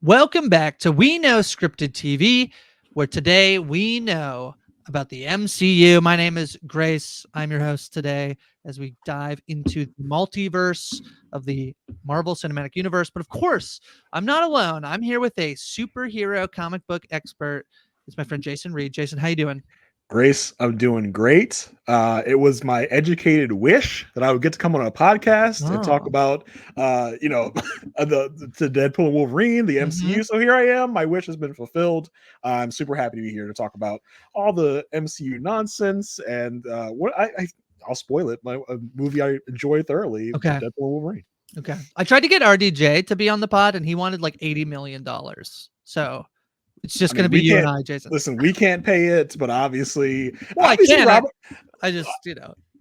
Welcome back to We Know Scripted TV, where today we know about the MCU. My name is Grace. I'm your host today as we dive into the multiverse of the Marvel Cinematic Universe. But of course, I'm not alone. I'm here with a superhero comic book expert. It's my friend Jason Reed. Jason, how you doing? Grace, I'm doing great. It was my educated wish that I would get to come on a podcast and talk Oh, about, the Deadpool Wolverine, the mhm. MCU. So here I am. My wish has been fulfilled. I'm super happy to be here to talk about all the MCU nonsense and I'll spoil it. A movie I enjoy thoroughly, Okay. Deadpool Wolverine. Okay. I tried to get RDJ to be on the pod, and he wanted like $80 million. So it's I just going to mean, be we you and can't I, Jason. listen. We can't pay it, but obviously, Well, I obviously, can. I Robert. I just,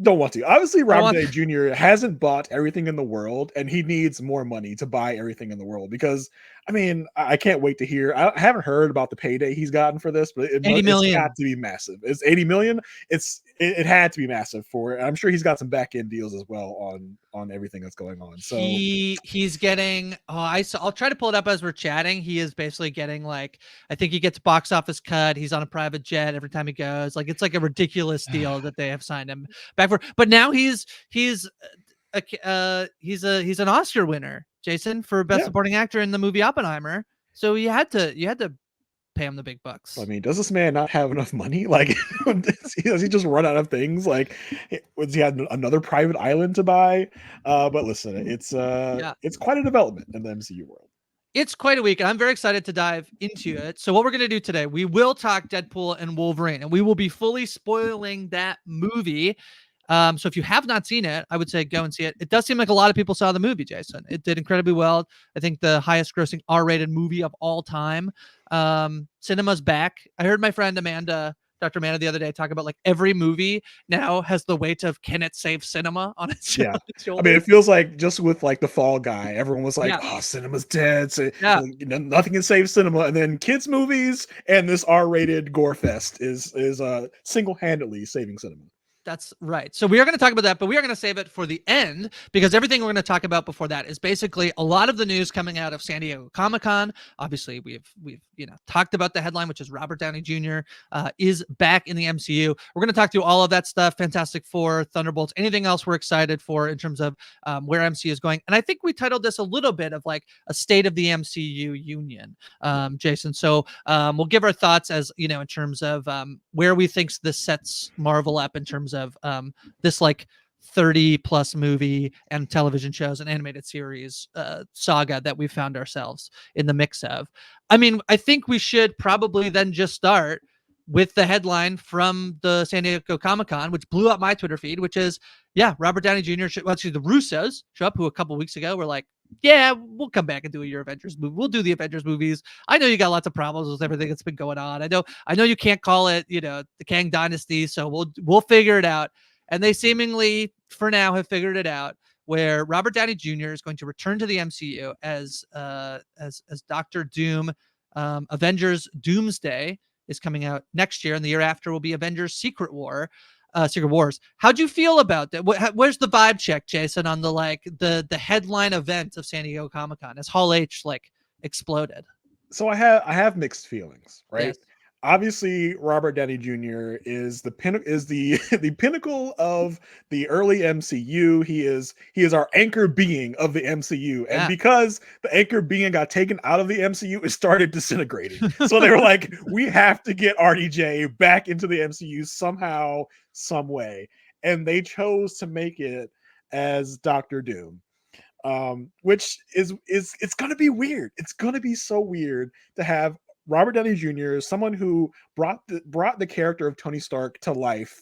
Don't want to. Obviously, I don't Robert want. Downey Jr. hasn't bought everything in the world, and he needs more money to buy everything in the world. Because I mean, I can't wait to hear. I haven't heard about the payday he's gotten for this, but 80 it's got million. to be massive. It's 80 million. It had to be massive for it. I'm sure he's got some back end deals as well on everything that's going on. So He's getting. I'll try to pull it up as we're chatting. He is basically getting like, I think he gets box office cut. He's on a private jet every time he goes. Like it's like a ridiculous deal that they have signed him back for. But now he's an Oscar winner, Jason, for best yeah, supporting actor in the movie Oppenheimer. So you had to pay him the big I bucks. mean, does this man not have enough money? Like, does he just run out of things? Like, was he had another private island to buy? But listen, Yeah. it's quite a development in the MCU world. It's quite a week, and I'm very excited to dive into it. So, what we're going to do today, we will talk Deadpool and Wolverine, and we will be fully spoiling that movie. So, if you have not seen it, I would say go and see it. It does seem like a lot of people saw the movie, Jason. It did incredibly well. I think the highest grossing R-rated movie of all time. Cinema's back. I heard my friend Dr. Amanda, the other day talk about like every movie now has the weight of can it save cinema on its, Yeah, on its I mean, it shoulders. feels like just with like the Fall Guy, everyone was like, Yeah. "Oh, cinema's dead. So Yeah. nothing can save cinema." And then kids movies and this R-rated gore fest is single handedly saving cinema. That's right. So we are going to talk about that, but we are going to save it for the end because everything we're going to talk about before that is basically a lot of the news coming out of San Diego Comic-Con. Obviously, we've talked about the headline, which is Robert Downey Jr. Is back in the MCU. We're going to talk through all of that stuff: Fantastic Four, Thunderbolts, anything else we're excited for in terms of where MCU is going. And I think we titled this a little bit of like a state of the MCU union, Jason. So we'll give our thoughts as in terms of where we think this sets Marvel up in terms of this like 30 plus movie and television shows and animated series saga that we found ourselves in the mix of. I mean, I think we should probably then just start with the headline from the San Diego Comic-Con, which blew up my Twitter feed, which is, yeah, Robert Downey Jr. Actually, the Russos show up, who a couple weeks ago were like, yeah, we'll come back and do your Avengers movie. We'll do the Avengers movies. I know you got lots of problems with everything that's been going on. I know you can't call it, the Kang Dynasty, so we'll figure it out. And they seemingly, for now, have figured it out. Where Robert Downey Jr. is going to return to the MCU as Doctor Doom. Avengers Doomsday is coming out next year, and the year after will be Avengers Secret Wars. How'd you feel about that? Where's the vibe check, Jason, on the headline event of San Diego Comic-Con as Hall H like exploded? So I have mixed feelings, right? Yes. Obviously, Robert Downey Jr. is the the pinnacle of the early MCU. He is our anchor being of the MCU, and Yeah. because the anchor being got taken out of the MCU, it started disintegrating. So they were like, we have to get RDJ back into the MCU somehow, some way, and they chose to make it as Doctor Doom, which is it's gonna be weird. It's gonna be so weird to have Robert Downey Jr., someone who brought the character of Tony Stark to life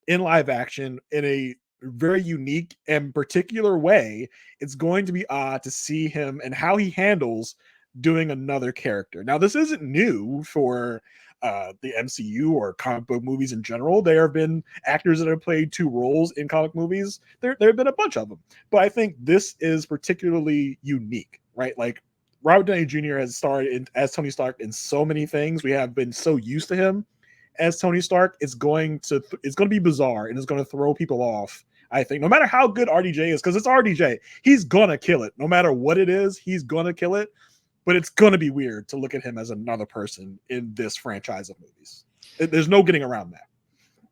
in live action in a very unique and particular way. It's going to be odd to see him and how he handles doing another character. Now, this isn't new for the MCU or comic book movies in general. There have been actors that have played two roles in comic movies. There have been a bunch of them, but I think this is particularly unique, right? Like Robert Downey Jr. has starred as Tony Stark in so many things. We have been so used to him as Tony Stark. It's going to be bizarre and it's going to throw people off. I think no matter how good RDJ is, because it's RDJ, he's gonna kill it. No matter what it is, he's gonna kill it. but it's gonna be weird to look at him as another person in this franchise of movies. There's no getting around that.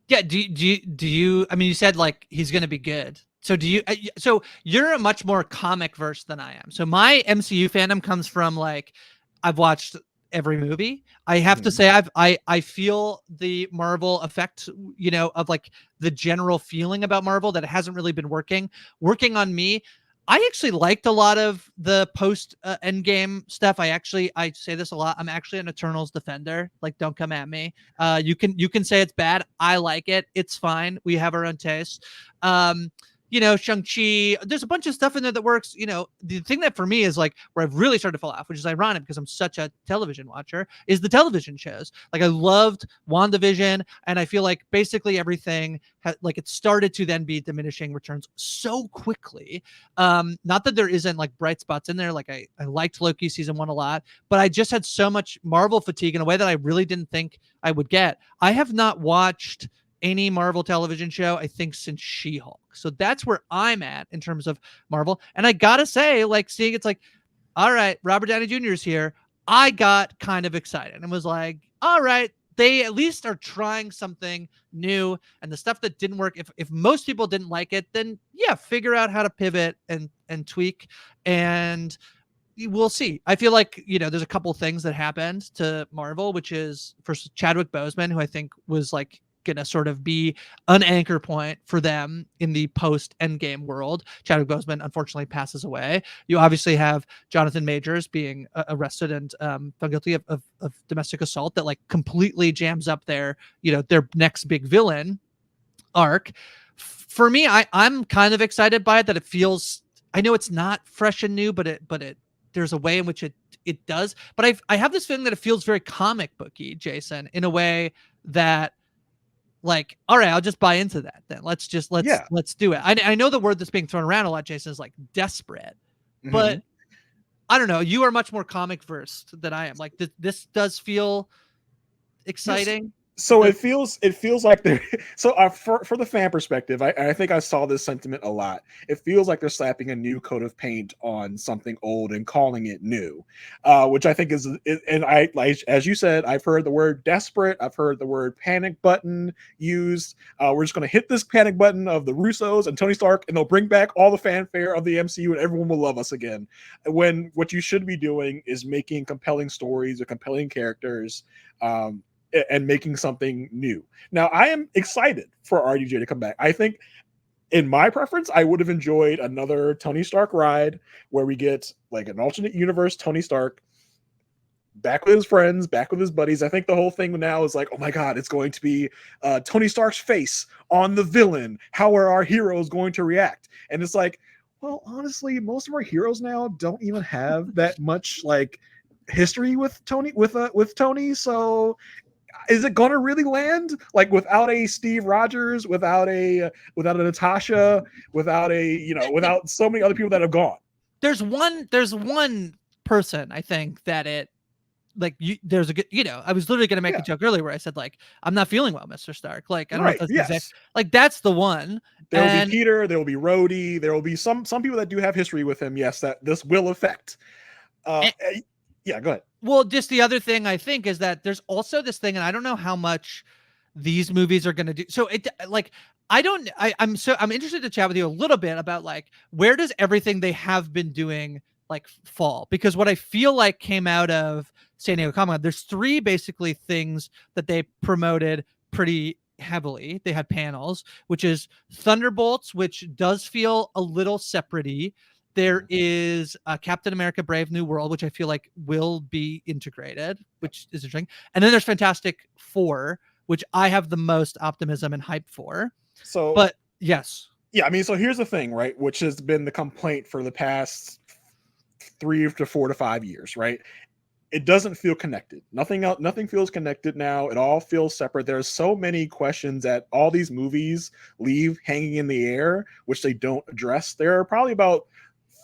Yeah. Do you? I mean, you said like he's going to be good. So do you? So you're a much more comic verse than I am. So my MCU fandom comes from like I've watched every movie. I have to say I feel the Marvel effect, you know, of like the general feeling about Marvel that it hasn't really been working on me. I actually liked a lot of the post Endgame stuff. I say this a lot. I'm actually an Eternals defender. Like, don't come at me. You can say it's bad. I like it. It's fine. We have our own tastes. You know, Shang-Chi, there's a bunch of stuff in there that works. You know, the thing that for me is like where I've really started to fall off, which is ironic because I'm such a television watcher, is the television shows. Like I loved WandaVision, and I feel like basically everything like it started to then be diminishing returns so quickly. Not that there isn't like bright spots in there. Like I liked Loki season 1 a lot, but I just had so much Marvel fatigue in a way that I really didn't think I would get. I have not watched any Marvel television show, I think, since She-Hulk. So that's where I'm at in terms of Marvel. And I gotta say, like, seeing it's like, all right, Robert Downey Jr. is here. I got kind of excited and was like, all right, they at least are trying something new. And the stuff that didn't work, if most people didn't like it, then yeah, figure out how to pivot and tweak. And we'll see. I feel like, you know, there's a couple things that happened to Marvel, which is first Chadwick Boseman, who I think was like going to sort of be an anchor point for them in the post Endgame world. Chadwick Boseman unfortunately passes away. You obviously have Jonathan Majors being arrested and found guilty of domestic assault that like completely jams up their, you know, their next big villain arc. For me, I'm kind of excited by it, that it feels, I know it's not fresh and new, but it there's a way in which it does. But I have this feeling that it feels very comic booky, Jason, in a way that, like, all right, I'll just buy into that then. Let's do it. I know the word that's being thrown around a lot, Jason, is like desperate, but I don't know. You are much more comic versed than I am. Like this does feel exciting. So it feels like they're for the fan perspective, I think I saw this sentiment a lot. It feels like they're slapping a new coat of paint on something old and calling it new, which I think is and I like, as you said, I've heard the word desperate, I've heard the word panic button used. We're just going to hit this panic button of the Russos and Tony Stark, and they'll bring back all the fanfare of the MCU, and everyone will love us again. When what you should be doing is making compelling stories or compelling characters. And making something new. Now, I am excited for RDJ to come back. I think, in my preference, I would have enjoyed another Tony Stark ride where we get like an alternate universe Tony Stark back with his friends, back with his buddies. I think the whole thing now is like, oh my God, it's going to be Tony Stark's face on the villain. How are our heroes going to react? And it's like, well, honestly, most of our heroes now don't even have that much like history with Tony. So is it gonna really land like without a Steve Rogers, without a Natasha, without so many other people that have gone? There's one person I think that it like there's a good, you know, I was literally gonna make a joke earlier where I said like, I'm not feeling well, Mr. Stark. Like I don't know if that's exact, like that's the one. There will be Peter, there will be Rhodey, there will be some people that do have history with him. Yes, that this will affect. Yeah, go ahead. Well, just the other thing I think is that there's also this thing, and I don't know how much these movies are going to do. So it like, I'm interested to chat with you a little bit about like, where does everything they have been doing like fall? Because what I feel like came out of San Diego Comic-Con, there's three basically things that they promoted pretty heavily. They had panels, which is Thunderbolts, which does feel a little separate-y. There is Captain America Brave New World, which I feel like will be integrated, which is interesting. And then there's Fantastic Four, which I have the most optimism and hype for. So, but yes. Yeah, I mean, so here's the thing, right? Which has been the complaint for the past 3 to 4 to 5 years, right? It doesn't feel connected. Nothing feels connected now. It all feels separate. There's so many questions that all these movies leave hanging in the air, which they don't address. There are probably about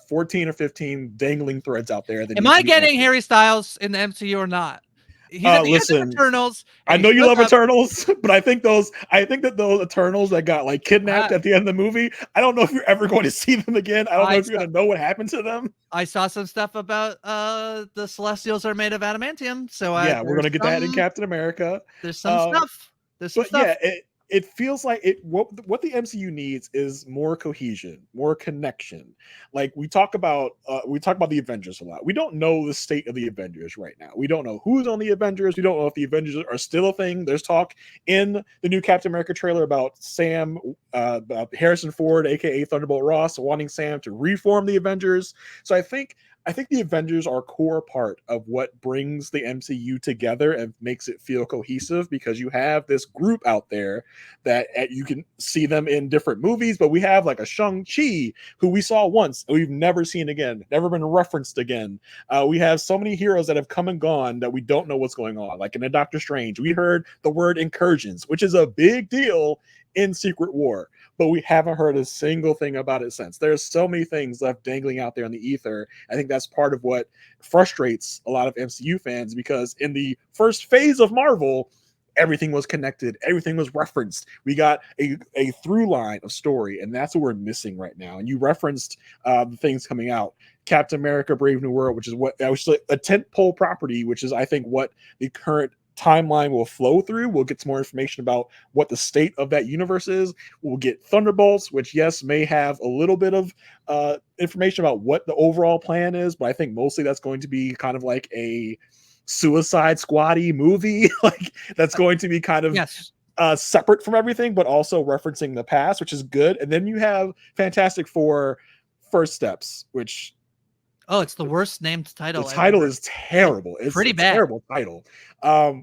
14 or 15 dangling threads out there. Am I getting Harry Styles in the MCU or not? He's at the end of Listen, Eternals, I and he know you shows love up. Eternals, but I think that those Eternals that got like kidnapped I, at the end of the movie, I don't know if you're ever going to see them again. I don't know I if you're saw, going to know what happened to them. I saw some stuff about the Celestials are made of adamantium, so Yeah, we're gonna get that in Captain America. there's some Um, stuff. There's some but stuff. yeah, it feels like it. What the MCU needs is more cohesion, more connection. Like we talk about the Avengers a lot. We don't know the state of the Avengers right now. We don't know who's on the Avengers. We don't know if the Avengers are still a thing. There's talk in the new Captain America trailer about about Harrison Ford, aka Thunderbolt Ross, wanting Sam to reform the Avengers. So I think the Avengers are a core part of what brings the MCU together and makes it feel cohesive, because you have this group out there that you can see them in different movies, but we have like a Shang-Chi who we saw once and we've never seen again, never been referenced again. We have so many heroes that have come and gone that we don't know what's going on. Like in a Doctor Strange, we heard the word incursions, which is a big deal in Secret War, but we haven't heard a single thing about it since. There's so many things left dangling out there in the ether. I think that's part of what frustrates a lot of MCU fans, because in the first phase of Marvel, everything was connected, everything was referenced. We got a through line of story, and that's what we're missing right now. And you referenced the things coming out. Captain America Brave New World, which is a tentpole property, which is I think what the current timeline will flow through. We'll get some more information about what the state of that universe is. We'll get Thunderbolts, which yes may have a little bit of information about what the overall plan is, but I think mostly that's going to be kind of like a Suicide Squad-y movie, like that's going to be kind of Yes. separate from everything, but also referencing the past, which is good. And then you have Fantastic Four First Steps, which Oh, it's the worst named title the I've title ever. is terrible. It's Pretty a bad. terrible title,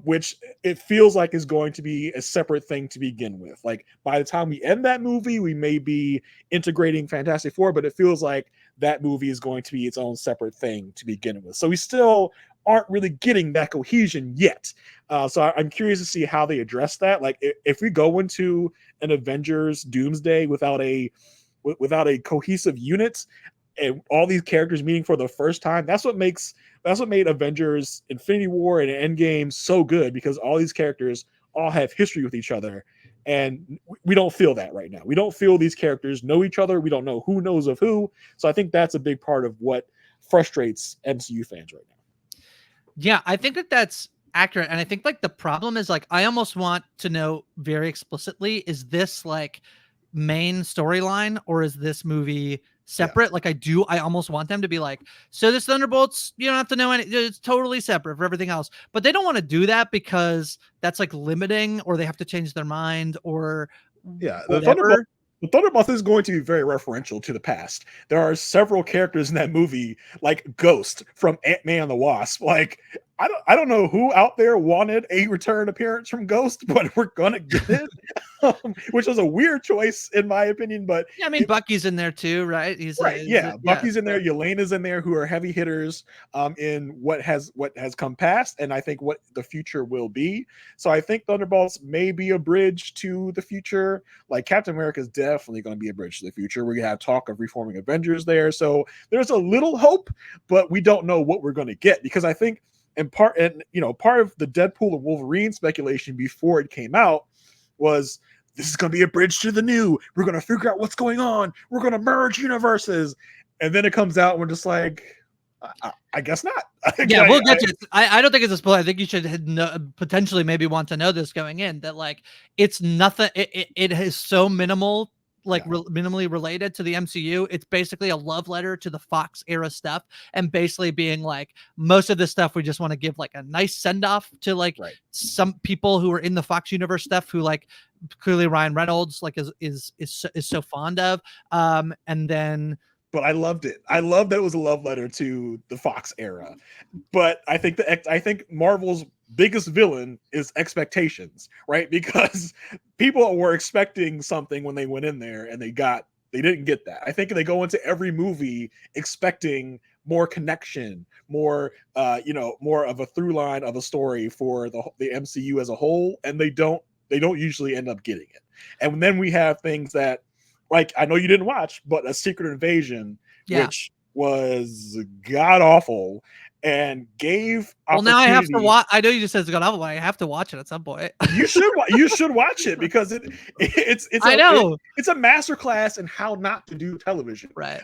which it feels like is going to be a separate thing to begin with. Like by the time we end that movie, we may be integrating Fantastic Four, but it feels like that movie is going to be its own separate thing to begin with. So we still aren't really getting that cohesion yet. So I'm curious to see how they address that. Like if we go into an Avengers Doomsday without a cohesive unit, and all these characters meeting for the first time, that's what made Avengers Infinity War and Endgame so good, because all these characters all have history with each other, and we don't feel that right now. We don't feel these characters know each other. We don't know who knows of who. So I think that's a big part of what frustrates MCU fans right now. Yeah, I think that's accurate. And I think like the problem is like I almost want to know very explicitly, is this like main storyline or is this movie separate? Like I almost want them to be like, so this Thunderbolts, you don't have to know any, it's totally separate for everything else. But they don't want to do that because that's like limiting, or they have to change their mind or Yeah, whatever. the Thunderbolts is going to be very referential to the past. There are several characters in that movie, like Ghost from Ant-Man and the Wasp. Like I don't know who out there wanted a return appearance from Ghost, but we're gonna get it, which was a weird choice in my opinion. But Yeah, I mean Bucky's in there too, right? right, yeah, Yeah. Bucky's in So there, Yelena's in there, who are heavy hitters in what has come past, and I think what the future will be. So I think Thunderbolts may be a bridge to the future. Like Captain America is definitely going to be a bridge to the future. We're gonna have talk of reforming Avengers there, so there's a little hope, but we don't know what we're going to get, because I think part of the Deadpool and Wolverine speculation before it came out was, this is going to be a bridge to the new. We're going to figure out what's going on. We're going to merge universes. And then it comes out and we're just like, I guess not. yeah, we'll get to it. I don't think it's a spoiler. I think you should potentially maybe want to know this going in, that like it's nothing. It is so minimal, like minimally related to the MCU. It's basically a love letter to the Fox era stuff, and basically being like, most of this stuff we just want to give like a nice send off to like some people who are in the Fox universe stuff, who like clearly Ryan Reynolds like is so fond of, and then. But I loved it. I love that it was a love letter to the Fox era. But I think Marvel's biggest villain is expectations, right? Because people were expecting something when they went in there, and they didn't get that. I think they go into every movie expecting more connection, more more of a through line of a story for the MCU as a whole, and they don't usually end up getting it. And then we have things that, like, I know you didn't watch, but A Secret Invasion, which was god awful, and gave Well, now I have to opportunity. watch. I know you just said it's a good album, but I have to watch it at some point. You should watch it because I know. it's a masterclass in how not to do television. Right.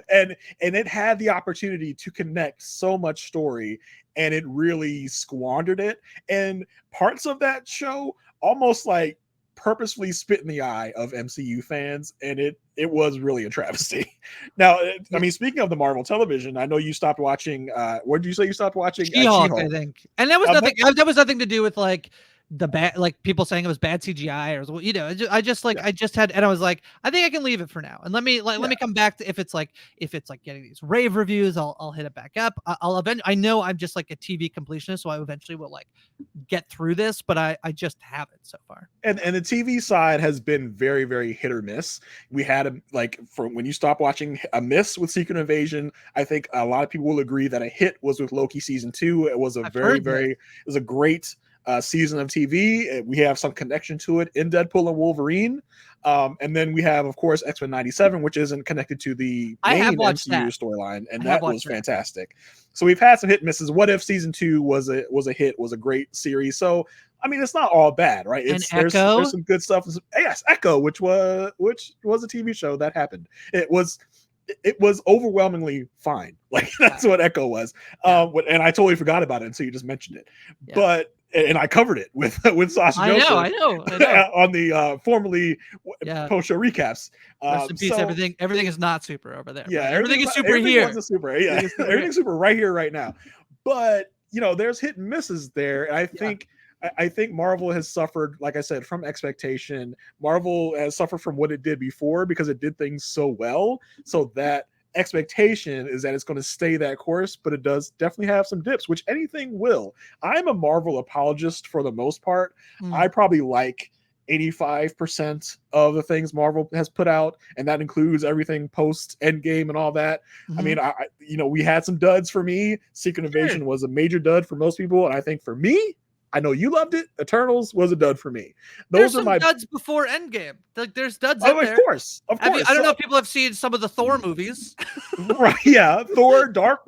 And it had the opportunity to connect so much story, and it really squandered it. And parts of that show almost like purposefully spit in the eye of MCU fans, and it was really a travesty. Now, I mean, speaking of the Marvel television, I know you stopped watching. What did you say you stopped watching? She-Hulk, I She-Hulk. think, and that was nothing. That was nothing to do with like the bad, like people saying it was bad CGI or I just like Yeah. I just had, and I was like, I think I can leave it for now, and let me come back to if it's like getting these rave reviews, I'll hit it back up. I'll eventually. I know I'm just like a TV completionist, so I eventually will like get through this, but I just haven't so far. And the TV side has been very, very hit or miss. We had from when you stop watching, a miss with Secret Invasion. I think a lot of people will agree that a hit was with Loki season 2. It was a it was a great season of TV. We have some connection to it in Deadpool and Wolverine. And then we have, of course, X-Men 97, which isn't connected to the main MCU storyline, and that was fantastic. So we've had some hit misses. What If season 2 was a hit, was a great series. So I mean, it's not all bad, right? There's some good stuff. Yes, Echo, which was a TV show that happened. It was overwhelmingly fine. Like that's what Echo was. And I totally forgot about it until you just mentioned it. Yeah. But and I covered it with Sasha Joseph. I know. On the formerly post show recaps. Rest in peace. Everything is not super over there. Yeah, everything is super here. Super. Yeah, everything's super right here, right now. But there's hit and misses there. And I think Marvel has suffered, like I said, from expectation. Marvel has suffered from what it did before because it did things so well. So that expectation is that it's going to stay that course, but it does definitely have some dips, which anything will. I'm a Marvel apologist for the most part. I probably like 85% of the things Marvel has put out, and that includes everything post Endgame and all that. I mean, we had some duds for me. Secret Invasion was a major dud for most people, and I think for me, I know you loved it. Eternals was a dud for me. There's some duds before Endgame. Like there's duds in there. Of course. I don't know if people have seen some of the Thor movies. Right? Yeah, Thor: Dark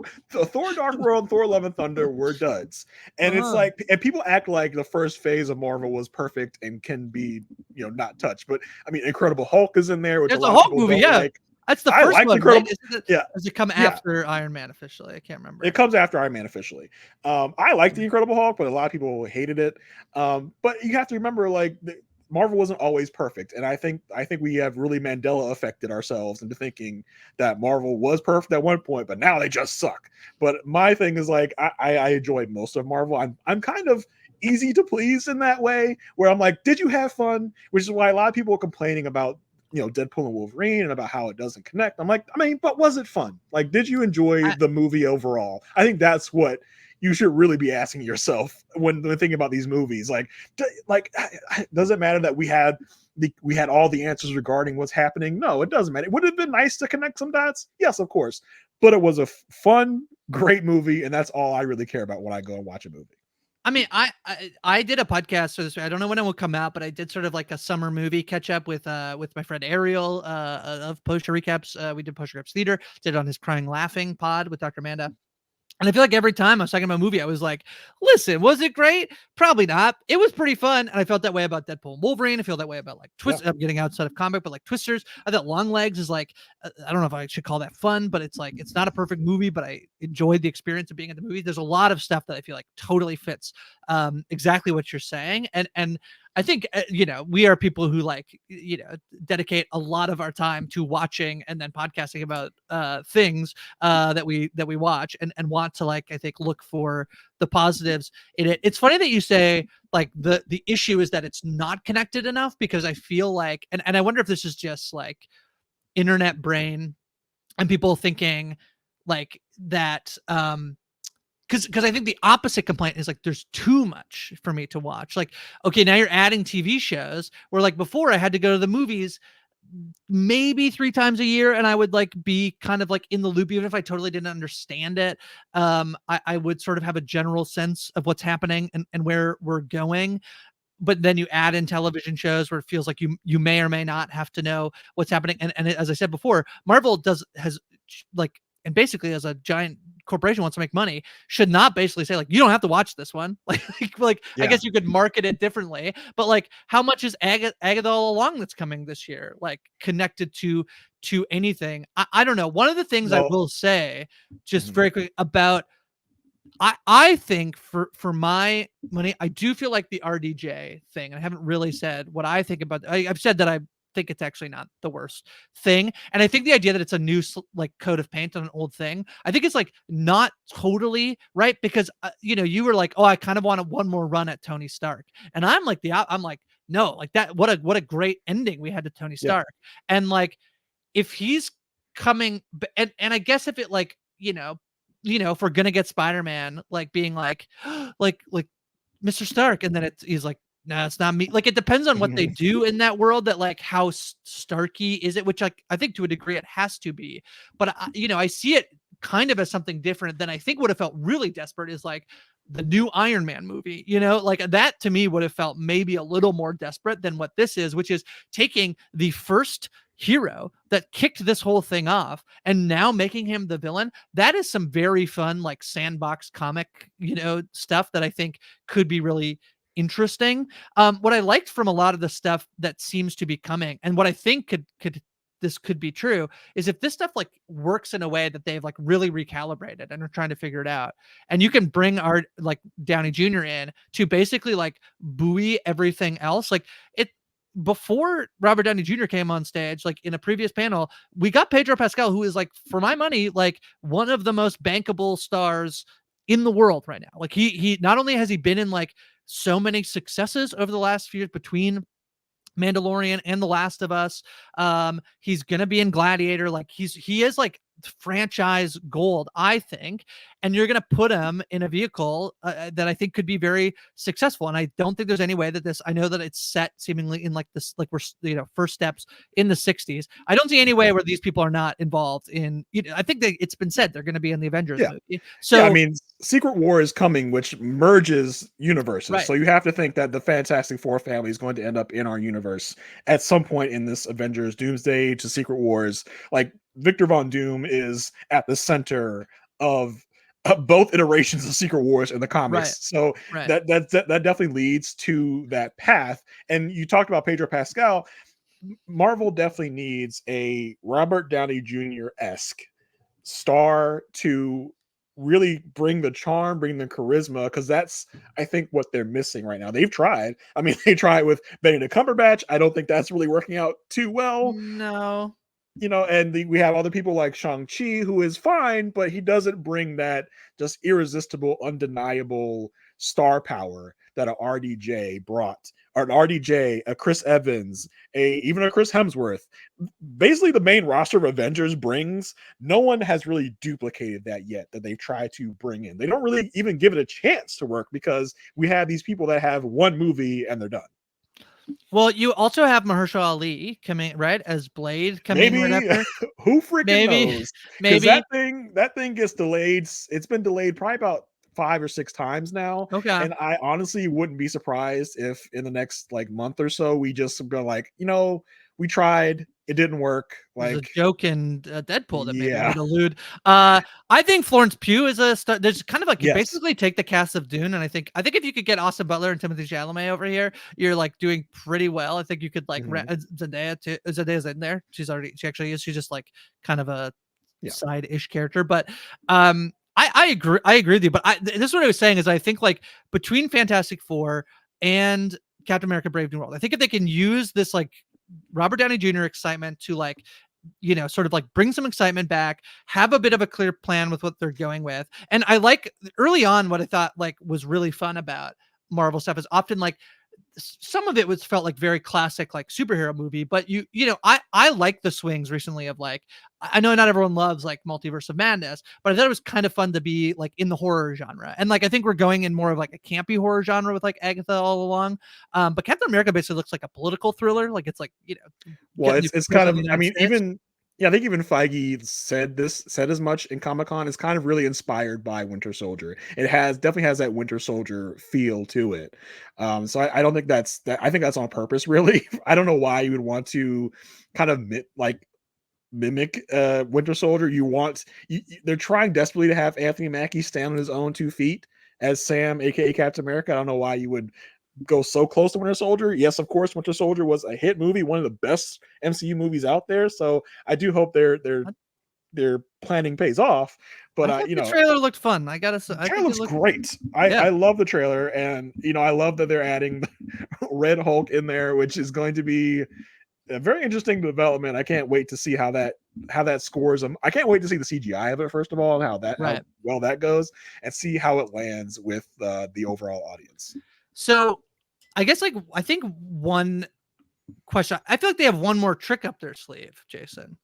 World, Thor: Love and Thunder were duds, and it's like, and people act like the first phase of Marvel was perfect and can be not touched. But I mean, Incredible Hulk is in there. Which there's a Hulk movie, yeah. That's the first one, right? Does it come after Iron Man officially? I can't remember. It comes after Iron Man officially. I like the Incredible Hulk, but a lot of people hated it. But you have to remember, like, Marvel wasn't always perfect, and I think we have really Mandela affected ourselves into thinking that Marvel was perfect at one point, but now they just suck. But my thing is, like, I enjoyed most of Marvel. I'm kind of easy to please in that way, where I'm like, did you have fun? Which is why a lot of people are complaining about Deadpool and Wolverine and about how it doesn't connect. I'm like, I mean, but was it fun? Like, did you enjoy the movie overall? I think that's what you should really be asking yourself when thinking about these movies. Like, does it matter that we had all the answers regarding what's happening? No, it doesn't matter. It would have been nice to connect some dots. Yes, of course. But it was a fun, great movie, and that's all I really care about when I go and watch a movie. I mean, I did a podcast for this. I don't know when it will come out, but I did sort of like a summer movie catch up with my friend Ariel of Poster Recaps. We did Poster Recaps Leeder, did it on his Crying Laughing pod with Dr. Amanda. And I feel like every time I was talking about a movie, I was like, listen, was it great? Probably not. It was pretty fun. And I felt that way about Deadpool and Wolverine. I feel that way about like I'm getting outside of comic, but like Twisters. I thought Long Legs is like, I don't know if I should call that fun, but it's like, it's not a perfect movie, but I enjoyed the experience of being in the movie. There's a lot of stuff that I feel like totally fits exactly what you're saying. And I think, we are people who dedicate a lot of our time to watching and then podcasting about things that we watch and want to, like, I think, look for the positives in it. It's funny that you say like the issue is that it's not connected enough, because I feel like, and I wonder if this is just like internet brain and people thinking like that, because I think the opposite complaint is like there's too much for me to watch. Like, okay, now you're adding TV shows where, like, before I had to go to the movies maybe 3 times a year and I would like be kind of like in the loop, even if I totally didn't understand it. I would sort of have a general sense of what's happening and where we're going. But then you add in television shows where it feels like you may or may not have to know what's happening. And as I said before, Marvel has like, and basically as a giant corporation wants to make money should not basically say like, you don't have to watch this one. Like I Yeah. guess you could market it differently, but like how much is Agatha All Along that's coming this year like connected to anything? I don't know. One of the things I Well, will say just mhm. very quick about I think for my money, I do feel like the RDJ thing. I haven't really said what I think about. I've said that I think it's actually not the worst thing, and I think the idea that it's a new like coat of paint on an old thing, I think it's like not totally right because you know you were like, oh, I kind of want one more run at Tony Stark, and I'm like I'm like no, like that. What a great ending we had to Tony Yeah. Stark, and like if he's coming and I guess if it like, if we're gonna get Spider-Man like being like like Mr. Stark, and then he's like, nah, it's not me. Like it depends on what they Mhm. do in that world that like how Starky is it, which I think to a degree it has to be. But I see it kind of as something different than I think would have felt really desperate is like the new Iron Man movie, like that to me would have felt maybe a little more desperate than what this is, which is taking the first hero that kicked this whole thing off and now making him the villain. That is some very fun like sandbox comic stuff that I think could be really interesting. What I liked from a lot of the stuff that seems to be coming and what I think could be true is if this stuff like works in a way that they've like really recalibrated and are trying to figure it out, and you can bring our like Downey Jr. in to basically like buoy everything else, like it before Robert Downey Jr. came on stage, like in a previous panel, we got Pedro Pascal, who is like, for my money, like one of the most bankable stars in the world right now. Like he not only has he been in like so many successes over the last few years between Mandalorian and The Last of Us. He's gonna be in Gladiator. Like he is like franchise gold, I think. And you're gonna put him in a vehicle that I think could be very successful. And I don't think there's any way that this. I know that it's set seemingly in like this, like we're first steps in the '60s. I don't see any way where these people are not involved in. I think it's been said they're going to be in the Avengers Yeah. movie. Yeah, I So mean, Secret War is coming, which merges universes. right. So you have to think that the Fantastic Four family is going to end up in our universe at some point in this Avengers Doomsday to Secret Wars. Like Victor Von Doom is at the center of both iterations of Secret Wars in the Right. comics. So Right. that definitely leads to that path. And you talked about Pedro Pascal. Marvel definitely needs a Robert Downey Jr. esque star to really bring the charm, bring the charisma, because that's I think what they're missing right now. They've tried. I mean, they tried with Benedict Cumberbatch. I don't think that's really working out too well. No. And we have other people like Shang-Chi, who is fine, but he doesn't bring that just irresistible, undeniable star power that a RDJ brought, or an RDJ, a Chris Evans, even a Chris Hemsworth. Basically, the main roster of Avengers brings. No one has really duplicated that yet that they've tried to bring in. They don't really even give it a chance to work because we have these people that have one movie and they're done. Well, you also have Mahershala Ali coming right as Blade coming right Maybe after. who freaking Maybe, knows? Because maybe. that thing gets delayed. It's been delayed probably about 5 or 6 times now, Okay. and I honestly wouldn't be surprised if in the next like month or so we just go like, we tried, it didn't work. There's a Like, joke in Deadpool that maybe yeah, would allude. I think Florence Pugh is a star. There's kind of like you yes, basically take the cast of Dune, and I think if you could get Austin Butler and Timothée Chalamet over here, you're like doing pretty well. I think you could like mhm, Zendaya too. Zendaya's in there. She actually is. She's just like kind of a yeah, side-ish character, but I agree. I agree with you. But this is what I was saying is I think like between Fantastic Four and Captain America: Brave New World, I think if they can use this like Robert Downey Jr. excitement to like sort of like bring some excitement back, have a bit of a clear plan with what they're going with. And I like early on what I thought like was really fun about Marvel stuff is often like some of it was felt like very classic like superhero movie, but I like the swings recently of like I know not everyone loves like Multiverse of Madness, but I thought it was kind of fun to be like in the horror genre, and like I think we're going in more of like a campy horror genre with like Agatha All Along. But Captain America basically looks like a political thriller, like it's like well, getting the it's kind president of of, the I United mean, States. even, yeah, I think even Feige said as much in Comic-Con. Is kind of really inspired by Winter Soldier. It definitely has that Winter Soldier feel to it. So I don't think I think that's on purpose, really. I don't know why you would want to kind of like mimic Winter Soldier. They're trying desperately to have Anthony Mackie stand on his own 2 feet as Sam, aka Captain America. I don't know why you would go so close to Winter Soldier. Yes, of course, Winter Soldier was a hit movie, one of the best MCU movies out there. So I do hope their planning pays off. But I thought the trailer looked fun. I gotta say, the I trailer think it looks looked. great. Yeah, I love the trailer, and I love that they're adding Red Hulk in there, which is going to be a very interesting development. I can't wait to see how that scores them. I can't wait to see the CGI of it first of all, and how right. well that goes, and see how it lands with the overall audience. So, I guess I think one question. I feel like they have one more trick up their sleeve, Jason,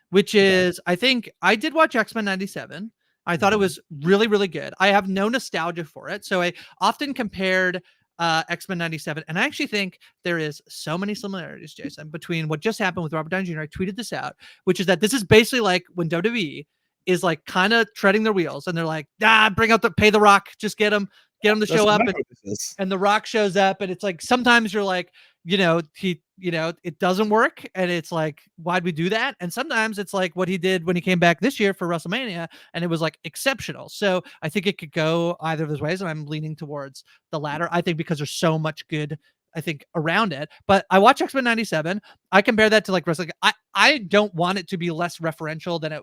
which Okay. is I think I did watch X-Men 97. I thought it Mhm. was really, really good. I have no nostalgia for it. So I often compared X-Men 97. And I actually think there is so many similarities, Jason, between what just happened with Robert Downey Jr. I tweeted this out, which is that this is basically like when WWE is like kind of treading their wheels and they're like, bring out pay the Rock, just get him to That's show up. exactly what this is. And the Rock shows up and it's like sometimes you're like, it doesn't work and it's like, why'd we do that? And sometimes it's like what he did when he came back this year for WrestleMania and it was like exceptional. So I think it could go either of those ways, and I'm leaning towards the latter. I think because there's so much good, I think, around it. But I watch X-Men 97. I compare that to like wrestling. I don't want it to be less referential than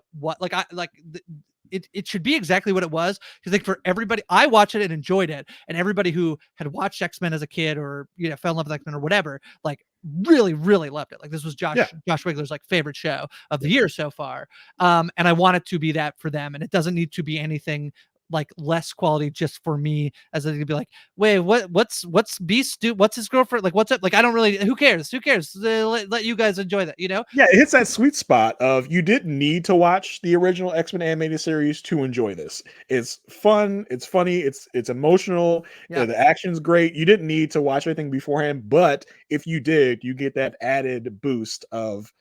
it should be exactly what it was, because like for everybody, I watched it and enjoyed it, and everybody who had watched X-Men as a kid or fell in love with X-Men or whatever, like really, really loved it. Like this was Yeah. Josh Wigler's like favorite show of the year so far. And I want it to be that for them, and it doesn't need to be anything like less quality just for me, as it could be like, wait, what's Beast do? What's his girlfriend? Like, what's up? Like, I don't really, who cares? Who cares? Let you guys enjoy that, Yeah, it hits that sweet spot of you didn't need to watch the original X-Men animated series to enjoy this. It's fun, it's funny, it's emotional, Yeah. the action's great. You didn't need to watch anything beforehand, but if you did, you get that added boost of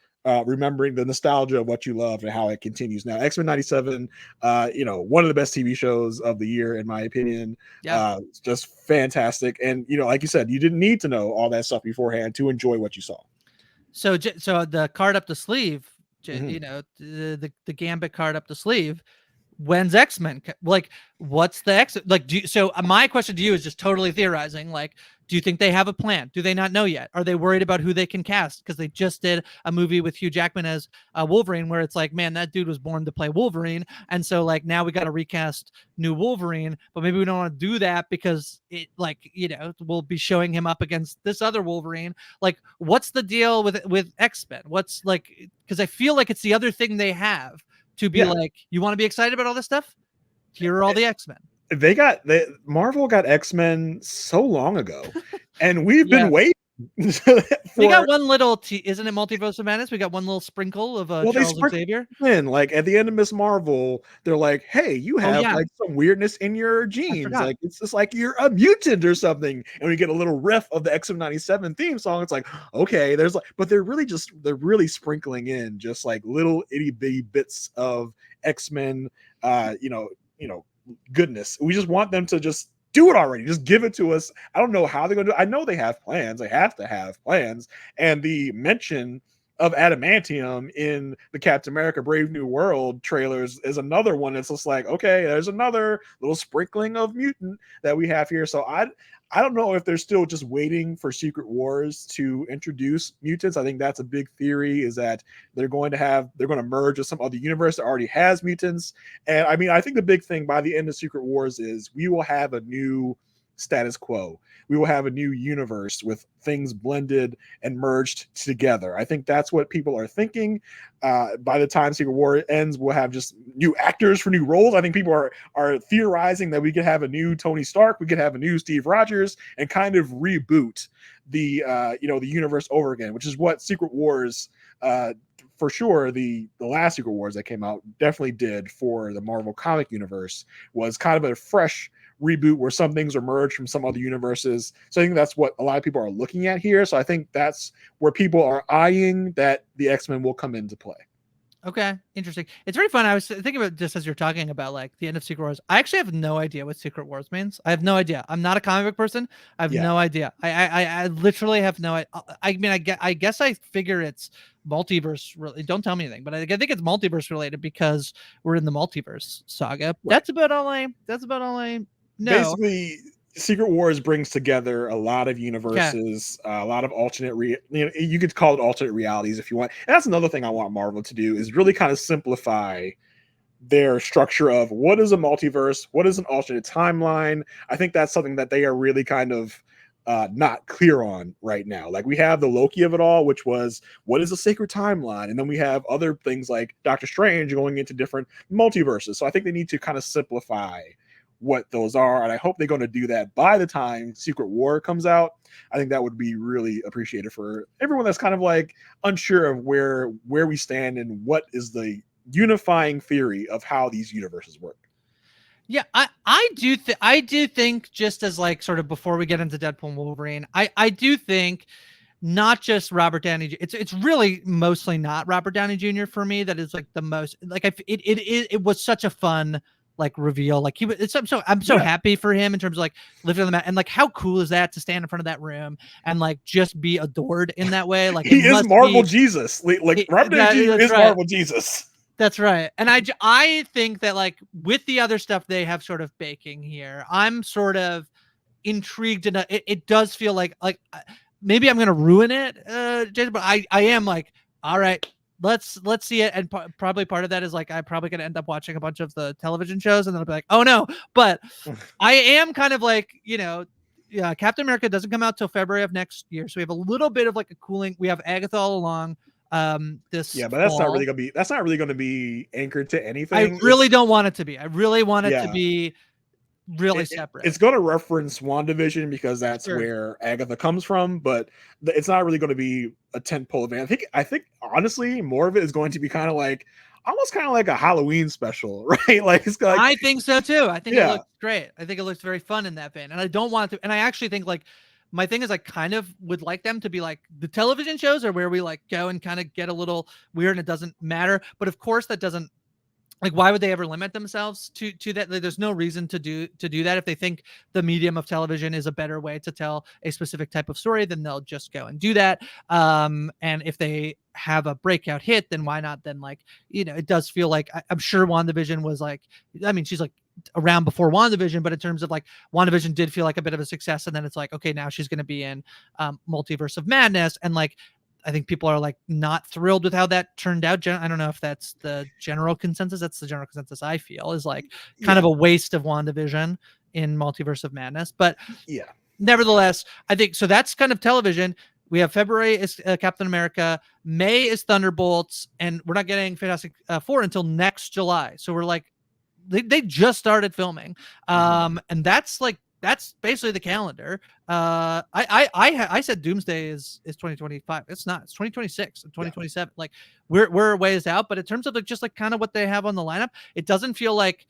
remembering the nostalgia of what you loved and how it continues. Now, X-Men 97, one of the best TV shows of the year, in my opinion. Yeah. It's just fantastic. And, like you said, you didn't need to know all that stuff beforehand to enjoy what you saw. So the card up the sleeve, Mhm. the Gambit card up the sleeve. When's X-Men? Like, what's the X? Like, my question to you is just totally theorizing. Like, do you think they have a plan? Do they not know yet? Are they worried about who they can cast? Because they just did a movie with Hugh Jackman as Wolverine, where it's like, man, that dude was born to play Wolverine, and so like now we got to recast new Wolverine, but maybe we don't want to do that because it we'll be showing him up against this other Wolverine. Like, what's the deal with X-Men? What's like, because I feel like it's the other thing they have to be Yeah. like, you want to be excited about all this stuff? Here are all the X-Men. Marvel got X-Men so long ago, and we've Yeah. been waiting We got for. one little isn't it Multiverse of Madness? We got one little sprinkle of Well, they Charles sprinkled Xavier. in, like, at the end of Miss Marvel, they're like, "Hey, you Oh have, yeah, like, some weirdness in your I genes, forgot. like, it's just like you're a mutant or something," and we get a little riff of the X-Men 97 theme song. It's like, okay, but they're really sprinkling in just, like, little itty-bitty bits of X-Men, uh, you know you know, goodness. We just want them to just do it already. Just give it to us. I don't know how they're gonna do it. I know they have plans. They have to have plans. And the mention of adamantium in the Captain America Brave New World trailers is another one that's just like, okay, there's another little sprinkling of mutant that we have here. So I don't know if they're still just waiting for Secret Wars to introduce mutants. I think that's a big theory, is that they're going to merge with some other universe that already has mutants. And I mean, I think the big thing by the end of Secret Wars is we will have a new status quo. We will have a new universe with things blended and merged together. I think that's what people are thinking. By the time Secret War ends, we'll have just new actors for new roles. I think people are theorizing that we could have a new Tony Stark, we could have a new Steve Rogers, and kind of reboot the universe over again, which is what Secret Wars for sure, the last Secret Wars that came out definitely did for the Marvel comic universe, was kind of a fresh reboot where some things are merged from some other universes. So I think that's what a lot of people are looking at here. So I think that's where people are eyeing that the X-Men will come into play. Okay, interesting. It's very fun. I was thinking about just as you're talking about like the end of Secret Wars. I actually have no idea what Secret Wars means. I have no idea. I'm not a comic book person. I have Yeah. no idea. I literally have no. I mean, I guess I figure it's multiverse. Really, don't tell me anything, but I think it's multiverse related because we're in the multiverse saga. Right. That's about all I. That's about all I know. Basically, Secret Wars brings together a lot of Okay. universes, a lot of you could call it alternate realities if you want. And that's another thing I want Marvel to do is really kind of simplify their structure of what is a multiverse, what is an alternate timeline. I think that's something that they are really kind of not clear on right now. Like we have the Loki of it all, which was what is a sacred timeline, and then we have other things like Doctor Strange going into different multiverses. So I think they need to kind of simplify what those are, and I hope they're going to do that by the time Secret War comes out. I think that would be really appreciated for everyone that's kind of like unsure of where we stand and what is the unifying theory of how these universes work. Yeah, I do think just as like sort of before we get into Deadpool and Wolverine, I do think not just Robert Downey. It's really mostly not Robert Downey Jr. for me. That is like the most like it was such a fun like reveal. Like he was. I'm so Yeah. happy for him in terms of like lifting them out and like how cool is that to stand in front of that room and like just be adored in that way. Like He it is must Marvel be. Jesus. Like Robert Downey Jr. That's is right. Marvel Jesus. That's right. And I think that like with the other stuff they have sort of baking here, I'm sort of intrigued and it does feel like maybe I'm going to ruin it, Jason, but I am like, all right, let's see it. And probably part of that is like, I'm probably going to end up watching a bunch of the television shows and then I'll be like, oh no, but I am kind of like, yeah, Captain America doesn't come out till February of next year. So we have a little bit of like a cooling. We have Agatha all along this Yeah, but fall. that's not really gonna be anchored to I anything. really don't want it to be. I really want it to Yeah, be really separate. it's going to reference WandaVision because that's Sure. where Agatha comes from, but it's not really going to be a tentpole event. I think honestly, more of it is going to be kind of like almost kind of like a Halloween special, right? Like it's like I think so too. I think it yeah, looks great. I think it looks very fun in that vein. And I don't want to, and I actually think like my thing is I kind of would like them to be like the television shows are where we like go and kind of get a little weird and it doesn't matter. But of course that doesn't like why would they ever limit themselves to that? Like, there's no reason to do that. If they think the medium of television is a better way to tell a specific type of story, then they'll just go and do that. And if they have a breakout hit, then why not? Then like it does feel like I'm sure WandaVision was like, I mean, she's like around before WandaVision, but in terms of like WandaVision did feel like a bit of a success, and then it's like okay, now she's going to be in Multiverse of Madness, and like I think people are like not thrilled with how that turned out. I don't know if that's the general consensus. That's the general consensus I feel is like kind of a waste of WandaVision in Multiverse of Madness. But yeah, nevertheless, I think so. That's kind of television. We have February is Captain America, May is Thunderbolts, and we're not getting Fantastic Four until next July. So we're like, they just started filming, and that's basically the calendar. I said Doomsday is 2025. It's not. It's 2026 and 2027. Yeah. Like we're a ways out. But in terms of like just like kind of what they have on the lineup, it doesn't feel like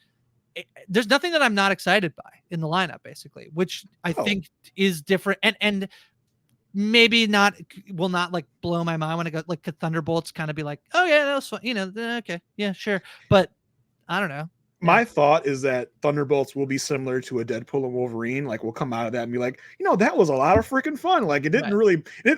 there's nothing that I'm not excited by in the lineup, basically, which I think is different and maybe will not like blow my mind when I go like Thunderbolts kind of be like, oh yeah, that was fun, okay, yeah, sure, but I don't know. My thought is that Thunderbolts will be similar to a Deadpool and Wolverine. Like we'll come out of that and be like, that was a lot of freaking fun. Like it didn't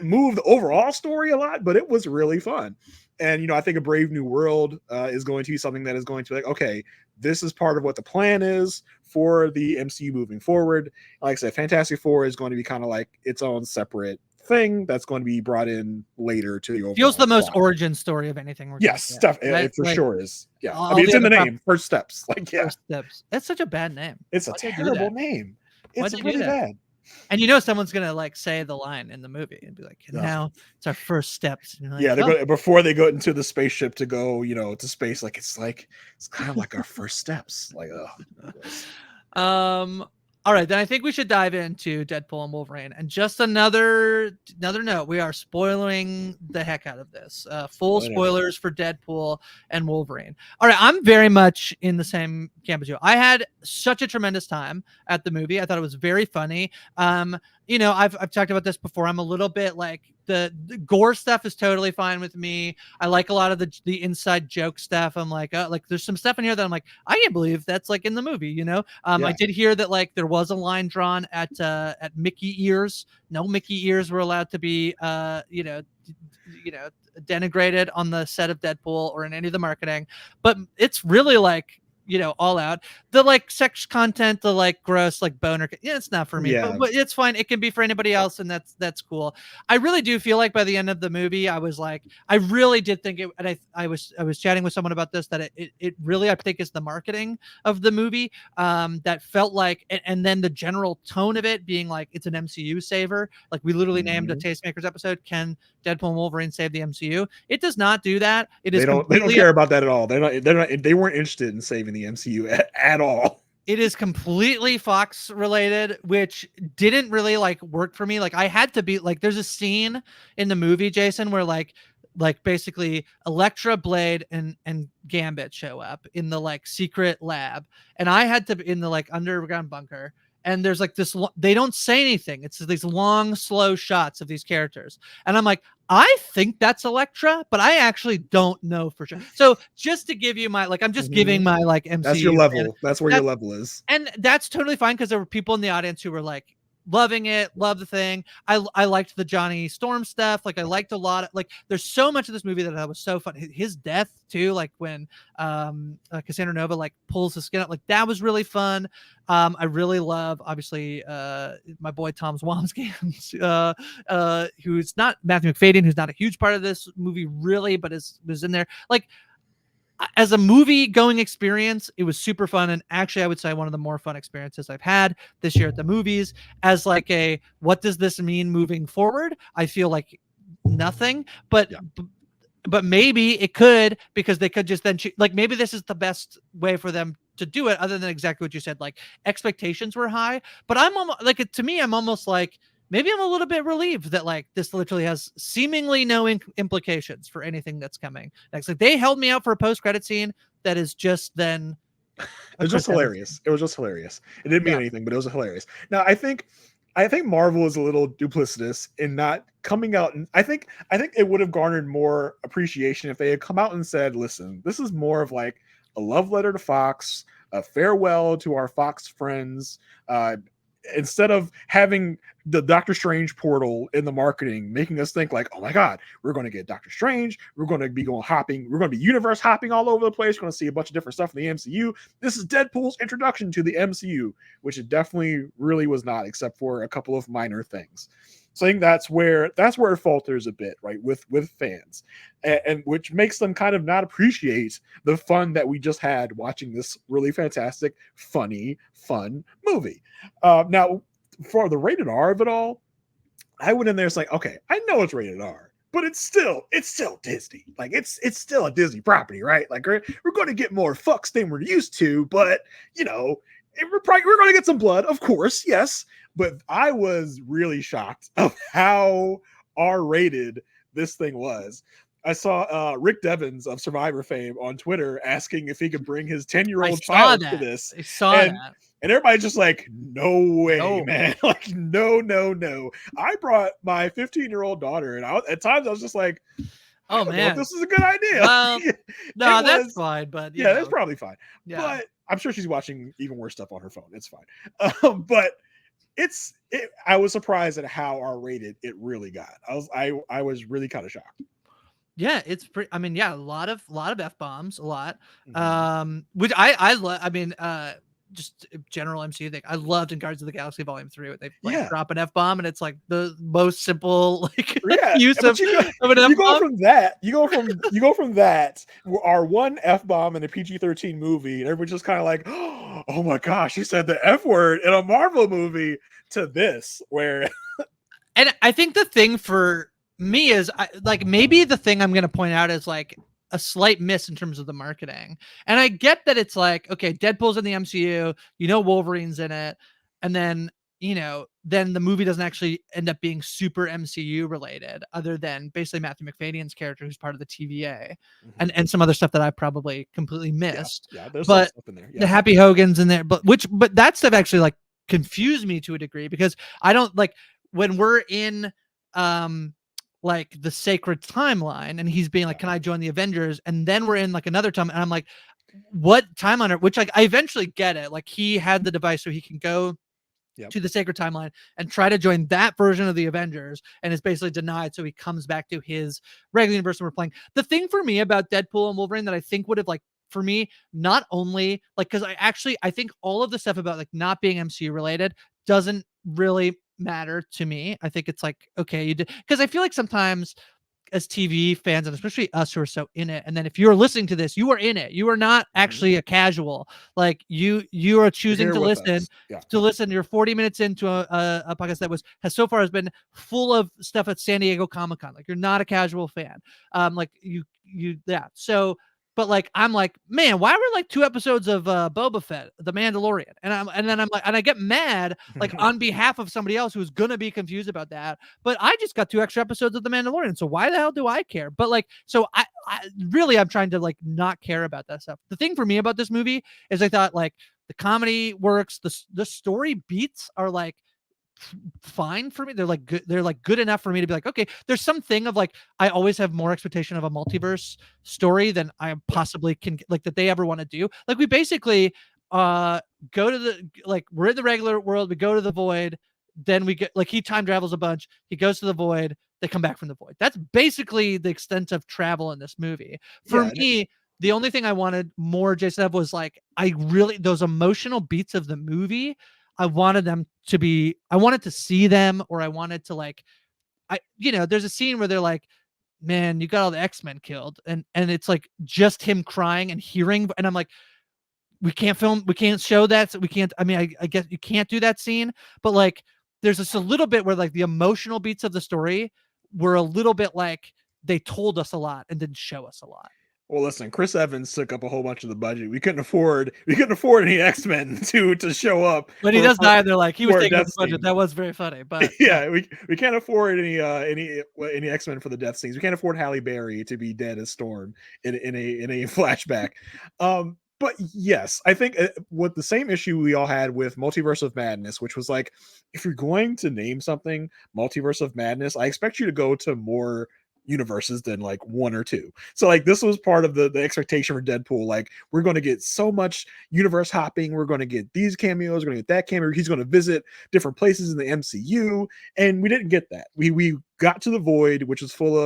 move the overall story a lot, but it was really fun. And I think a Brave New World is going to be something that is going to be like, okay, this is part of what the plan is for the MCU moving forward. Like I said, Fantastic Four is going to be kind of like its own separate thing that's going to be brought in later to the overall feels the most plot. Origin story of anything. Yes, stuff right? It for like, sure is. Yeah, I mean it's in the name. First Steps. Like yeah, First Steps. That's such a bad name. It's a terrible name. It's really bad. And someone's gonna like say the line in the movie and be like, now it's our first steps. Like, yeah, they're before they go into the spaceship to go, to space. Like it's kind of like our first steps. Like all right, then I think we should dive into Deadpool and Wolverine. And just another note, we are spoiling the heck out of this. Full spoilers for Deadpool and Wolverine. All right, I'm very much in the same camp as you. I had such a tremendous time at the movie. I thought it was very funny. you know, I've talked about this before. I'm a little bit like the gore stuff is totally fine with me. I like a lot of the inside joke stuff. I'm like there's some stuff in here that I'm like, I can't believe that's like in the movie, you know. I Yeah. did hear that like there was a line drawn at Mickey ears. No Mickey ears were allowed to be you know, denigrated on the set of Deadpool or in any of the marketing, but it's really like, you know, all out. The like sex content, the like gross like boner, yeah, it's not for me, Yeah. but it's fine. It can be for anybody else, and that's cool. I really do feel like by the end of the movie, I was like, I really did think it, and I was chatting with someone about this, that it really, I think, is the marketing of the movie that felt like, and then the general tone of it being like it's an MCU saver. Like we literally named a Mhm. Tastemakers episode, "Can Deadpool and Wolverine save the MCU?" It does not do that. It is They don't completely care about that at all. They weren't interested in saving the MCU at all. it is completely Fox related, which didn't really like work for me. Like I had to be like, there's a scene in the movie, Jason, where like basically Elektra, Blade, and Gambit show up in the like secret lab, and I had to be in the like underground bunker. And there's like this, they don't say anything. It's these long, slow shots of these characters. And I'm like, I think that's Elektra, but I actually don't know for sure. So just to give you my, like, I'm just giving Mhm. my like That's your MCU. level. That's where your level is. And that's totally fine because there were people in the audience who were like loving it, love the thing. I liked the Johnny Storm stuff. Like I liked a lot of, like there's so much of this movie that was so fun. His death too, like when Cassandra Nova like pulls his skin up, like that was really fun. I really love obviously my boy Tom Wamsgans, who's not Matthew McFadyen, who's not a huge part of this movie really, but was in there. Like as a movie going experience, it was super fun. And actually, I would say one of the more fun experiences I've had this year at the movies. As like a, what does this mean moving forward? I feel like nothing, but Yeah. but maybe it could, because they could just then like maybe this is the best way for them to do it, other than exactly what you said. Like expectations were high, but I'm almost like, to me, I'm almost like, maybe I'm a little bit relieved that like this literally has seemingly no implications for anything that's coming next. Like they held me out for a post-credit scene that is just then It was just hilarious. It was just hilarious. It didn't mean anything, but it was hilarious. Now I think Marvel is a little duplicitous in not coming out, and I think it would have garnered more appreciation if they had come out and said, listen, this is more of like a love letter to Fox, a farewell to our Fox friends. Instead of having the Doctor Strange portal in the marketing, making us think like, oh my God, we're going to get Doctor Strange. We're going to be going hopping. We're going to be universe hopping all over the place. We're going to see a bunch of different stuff in the MCU. This is Deadpool's introduction to the MCU, which it definitely really was not, except for a couple of minor things. So I think that's where it falters a bit, right, with fans, and which makes them kind of not appreciate the fun that we just had watching this really fantastic, funny, fun movie. Now, for the rated R of it all, I went in there. It's like, okay, I know it's rated R, but it's still Disney. Like it's still a Disney property, right? Like we're going to get more fucks than we're used to, but you know, we're going to get some blood, of course, yes. But I was really shocked of how R-rated this thing was. I saw Rick Devens of Survivor fame on Twitter asking if he could bring his 10-year-old child to this. I saw that. And everybody's just like, no way, man. Like, no. I brought my 15-year-old daughter, and at times I was just like, oh man, this is a good idea. No, that's fine, but yeah, that's probably fine. Yeah. But I'm sure she's watching even worse stuff on her phone. It's fine. But I was surprised at how R-rated it really got. I was really kind of shocked. Yeah, it's pretty. I mean, yeah, a lot of F-bombs, a lot. Mhm. Which I love. I mean, just general MCU thing. I loved in Guardians of the Galaxy Volume 3 when they like drop an F-bomb, and it's like the most simple like use of an F-bomb. You go from that, our one F-bomb in a PG-13 movie, and everyone's just kind of like, oh my gosh, he said the F word in a Marvel movie, to this where. And I think the thing for me is like maybe the thing I'm going to point out is like a slight miss in terms of the marketing. And I get that it's like, okay, Deadpool's in the MCU, you know, Wolverine's in it. And then, you know, then the movie doesn't actually end up being super MCU related, other than basically Matthew McFadyen's character, who's part of the TVA, and some other stuff that I probably completely missed. Yeah, there's but some stuff in there. The Happy Hogan's in there, but that stuff actually like confused me to a degree, because I don't like, when we're in um like the sacred timeline and he's being like, Yeah. can I join the Avengers? And then we're in like another time and I'm like, what time on earth? Which like I eventually get it. Like he had the device so he can go Yep. to the sacred timeline and try to join that version of the Avengers and is basically denied. So he comes back to his regular universe and we're playing. The thing for me about Deadpool and Wolverine that I think would have like for me, not only like because I think all of the stuff about like not being MCU related doesn't really matter to me. I think it's like okay, you did because I feel like sometimes as TV fans and especially us who are so in it. And then if you're listening to this, you are in it. You are not actually a casual. Like you are You're choosing here with us. Yeah. to listen. You're 40 minutes into a podcast that has so far has been full of stuff at San Diego Comic-Con. Like you're not a casual fan. Like yeah. So but like I'm like, man, why were like 2 episodes of Boba Fett, the Mandalorian? And then I'm like, and I get mad like on behalf of somebody else who's gonna be confused about that. But I just got 2 extra episodes of the Mandalorian, so why the hell do I care? But like, so I really I'm trying to like not care about that stuff. The thing for me about this movie is I thought like the comedy works, the story beats are like fine for me. They're like good. They're like good enough for me to be like, okay, there's something of like, I always have more expectation of a multiverse story than I possibly can like that they ever want to do. Like we basically go to the like we're in the regular world, we go to the void, then we get like he time travels a bunch, he goes to the void, they come back from the void. That's basically the extent of travel in this movie. For Yeah. me, the only thing I wanted more, Jason, was like I really those emotional beats of the movie I wanted them to be, I wanted to see them, or I wanted to like, there's a scene where they're like, man, you got all the X-Men killed. And it's like just him crying and hearing. And I'm like, we can't show that. So we can't, I mean, I guess you can't do that scene, but like, there's just a little bit where like the emotional beats of the story were a little bit like they told us a lot and didn't show us a lot. Well, listen, Chris Evans took up a whole bunch of the budget. We couldn't afford any X-Men to show up When he for does die, they're like, he was for a taking up death the budget. scene. That was very funny, but yeah. Yeah, we can't afford any X-Men for the death scenes. We can't afford Halle Berry to be dead as Storm in a flashback. But yes, I think what the same issue we all had with Multiverse of Madness, which was like, if you're going to name something Multiverse of Madness, I expect you to go to more universes than like one or two. So like this was part of the expectation for Deadpool. Like we're going to get so much universe hopping. We're going to get these cameos. We're going to get that cameo. He's going to visit different places in the MCU, and we didn't get that. We got to the Void, which was full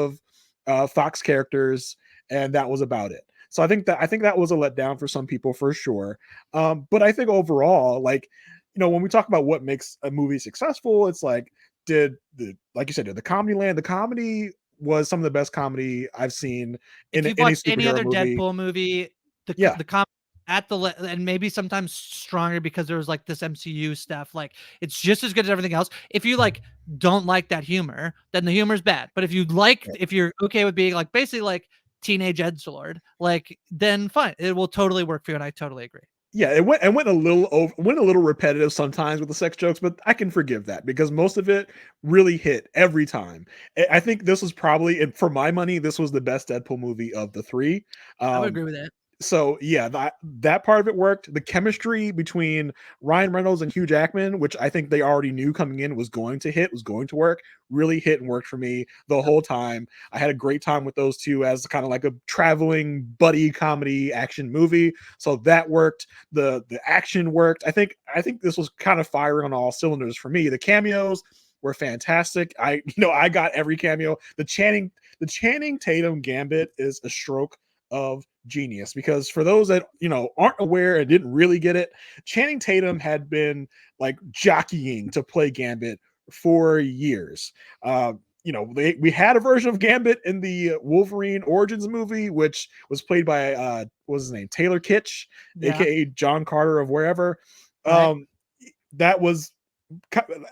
of Fox characters, and that was about it. So I think that was a letdown for some people for sure. But I think overall, like when we talk about what makes a movie successful, it's like like you said, did the comedy land? The comedy was some of the best comedy I've seen If in you've any watched any superhero other movie. Deadpool movie, Yeah, the comp at and maybe sometimes stronger because there was like this MCU stuff. Like it's just as good as everything else. If you like don't like that humor, then the humor's bad. But if you're okay with being like basically like teenage edgelord, like then fine, it will totally work for you. And I totally agree. yeah, it went a little repetitive sometimes with the sex jokes, but I can forgive that because most of it really hit every time. I think this was probably, and for my money, this was the best Deadpool movie of the three. I would Um, agree with that. so yeah, that part of it worked. The chemistry between Ryan Reynolds and Hugh Jackman, which I think they already knew coming in was going to work, really hit and worked for me the Yep. whole time. I had a great time with those two as kind of like a traveling buddy comedy action movie. So that worked. The action worked. I think this was kind of firing on all cylinders for me. The cameos were fantastic. I got every cameo. The Channing Tatum gambit is a stroke of genius because for those that aren't aware and didn't really get it, Channing Tatum had been like jockeying to play Gambit for years. We had a version of Gambit in the Wolverine Origins movie, which was played by what was his name, Taylor Kitsch, Yeah. aka John Carter of wherever. Right. That was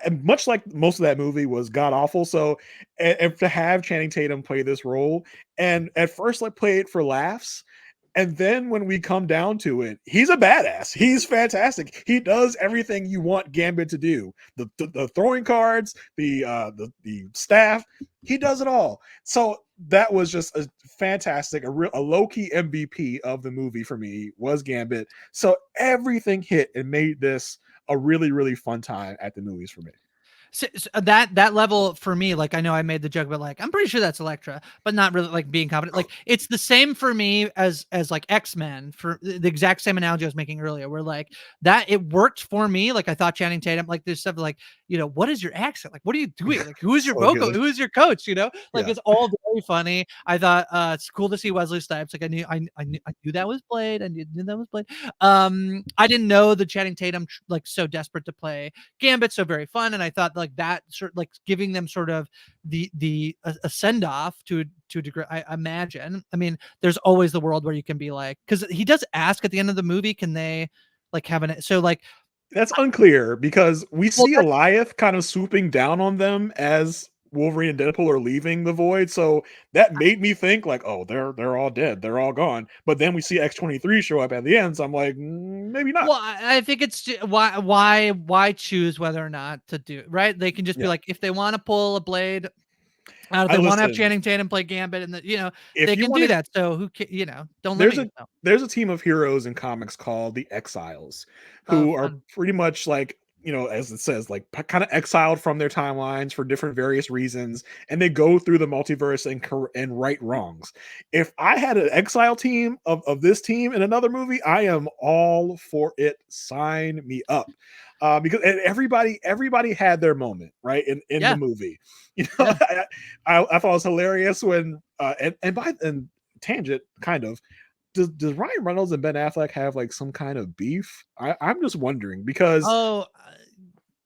and much like most of that movie was god awful. So, and to have Channing Tatum play this role, and at first like play it for laughs, and then when we come down to it, he's a badass. He's fantastic. He does everything you want Gambit to do. The throwing cards, the staff, he does it all. So that was just a fantastic, a low key MVP of the movie for me was Gambit. So everything hit and made this a really really fun time at the movies for me. that level for me, like, I know I made the joke, but like, I'm pretty sure that's Elektra, but not really like being confident. Like, it's the same for me as like X-Men, for the exact same analogy I was making earlier, where like that it worked for me. Like, I thought Channing Tatum, like, there's stuff like, what is your accent? Like, what are you doing? Like, who is your So vocal? good. Who is your coach? Like, Yeah. it's all very funny. I thought it's cool to see Wesley Snipes. Like, I knew that was Blade. I knew that was Blade. I didn't know the Channing Tatum like so desperate to play Gambit, so very fun. And I thought like that sort of like giving them sort of the a send off to a degree. I imagine. I mean, there's always the world where you can be like, because he does ask at the end of the movie, can they like have an so like That's unclear because we well see Eliath kind of swooping down on them as Wolverine and Deadpool are leaving the void. So that made me think like, oh, they're all dead, they're all gone. But then we see X-23 show up at the end, so I'm like, maybe not. well, I think it's why choose whether or not to do it, right? They can just be Yeah. like, if they want to pull a Blade out, if I they want to have listen. Channing Tatum play Gambit, and If they you can want do to, that. So don't limit there's a yourself. there's a team of heroes in comics called the Exiles, Oh, who are fun. pretty much like, as it says, like kind of exiled from their timelines for different various reasons, and they go through the multiverse and right wrongs. If I had an exile team of this team in another movie, I am all for it. Sign me up. Because everybody had their moment, right, in the Yeah, movie. yeah. I thought it was hilarious when and tangent kind of, does Ryan Reynolds and Ben Affleck have like some kind of beef? I'm just wondering because Oh,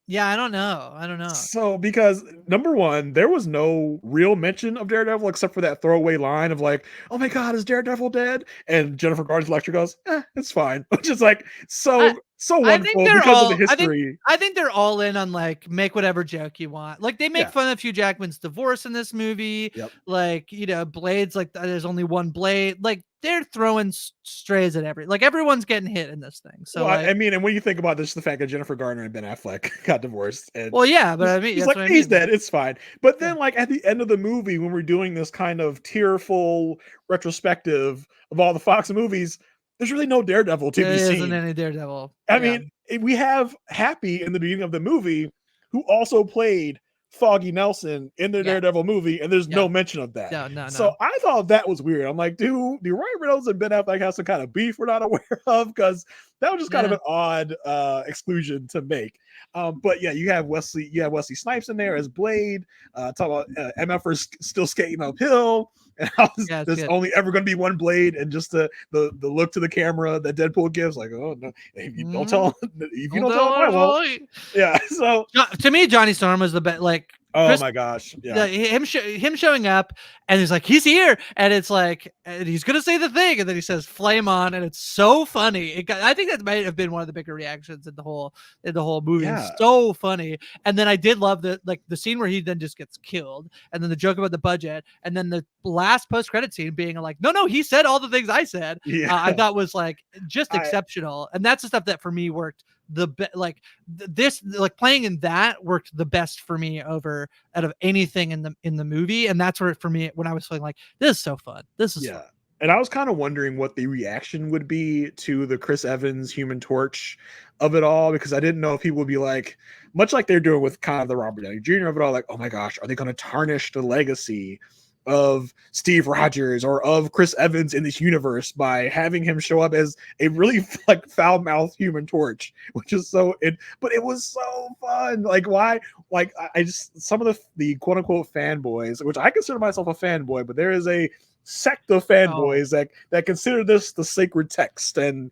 yeah. I don't know. I don't know. because number one, there was no real mention of Daredevil except for that throwaway line of like, "Oh my God, is Daredevil dead?" And Jennifer Garner's Electra goes, "It's fine," which is like I so I think wonderful they're because of the all. I think history. I think they're all in on like make whatever joke you want. Like they make Yeah. fun of Hugh Jackman's divorce in this movie. Yep. Like Blades. Like there's only one Blade. Like they're throwing strays at like everyone's getting hit in this thing. So Well, like, I mean, and when you think about this, the fact that Jennifer Garner and Ben Affleck got divorced, and well, yeah, but I mean she's that's like, what I he's mean. dead, it's fine. But Yeah, then, like at the end of the movie, when we're doing this kind of tearful retrospective of all the Fox movies, there's really no Daredevil to be there isn't seen. any Daredevil. I Yeah, mean, we have Happy in the beginning of the movie, who also played Foggy Nelson in the yeah, Daredevil movie, and there's yeah. no mention of that. No, no, So no. I thought that was weird. I'm like, do Ryan Reynolds and Ben Affleck have some kind of beef we're not aware of? Because that was just kind of Yeah, an odd exclusion to make. But yeah, you have Wesley Snipes in there as Blade. Talk about MFers still skating uphill. And yeah, it's there's good. only ever going to be one Blade, and just the look to the camera that Deadpool gives, like, oh no, if you don't Mm, tell if you don't don't tell him, I won't. tell Yeah. So, To me, Johnny Storm was the best. Like oh Chris, my gosh, yeah, him showing up, and he's like, he's here, and it's like, and he's gonna say the thing, and then he says, "Flame on," and it's so funny. I think that might have been one of the bigger reactions in the whole movie. It's yeah, so funny. And then I did love the scene where he then just gets killed, and then the joke about the budget, and then the last post credit scene being like, no, he said all the things I said. yeah. I thought was like just I exceptional, and that's the stuff that for me worked like this, like playing in that worked the best for me over out of anything in the movie. And that's where for me, when I was feeling like this is so fun, this is fun. Yeah. And I was kind of wondering what the reaction would be to the Chris Evans Human Torch of it all, because I didn't know if people would be like, much like they're doing with kind of the Robert Downey Jr. of it all, like, oh my gosh, are they going to tarnish the legacy of Steve Rogers or of Chris Evans in this universe by having him show up as a really like foul-mouthed Human Torch, which is but it was so fun. Like, why? Like, I just, some of the quote unquote fanboys, which I consider myself a fanboy, but there is a sect of Oh, fanboys that consider this the sacred text, and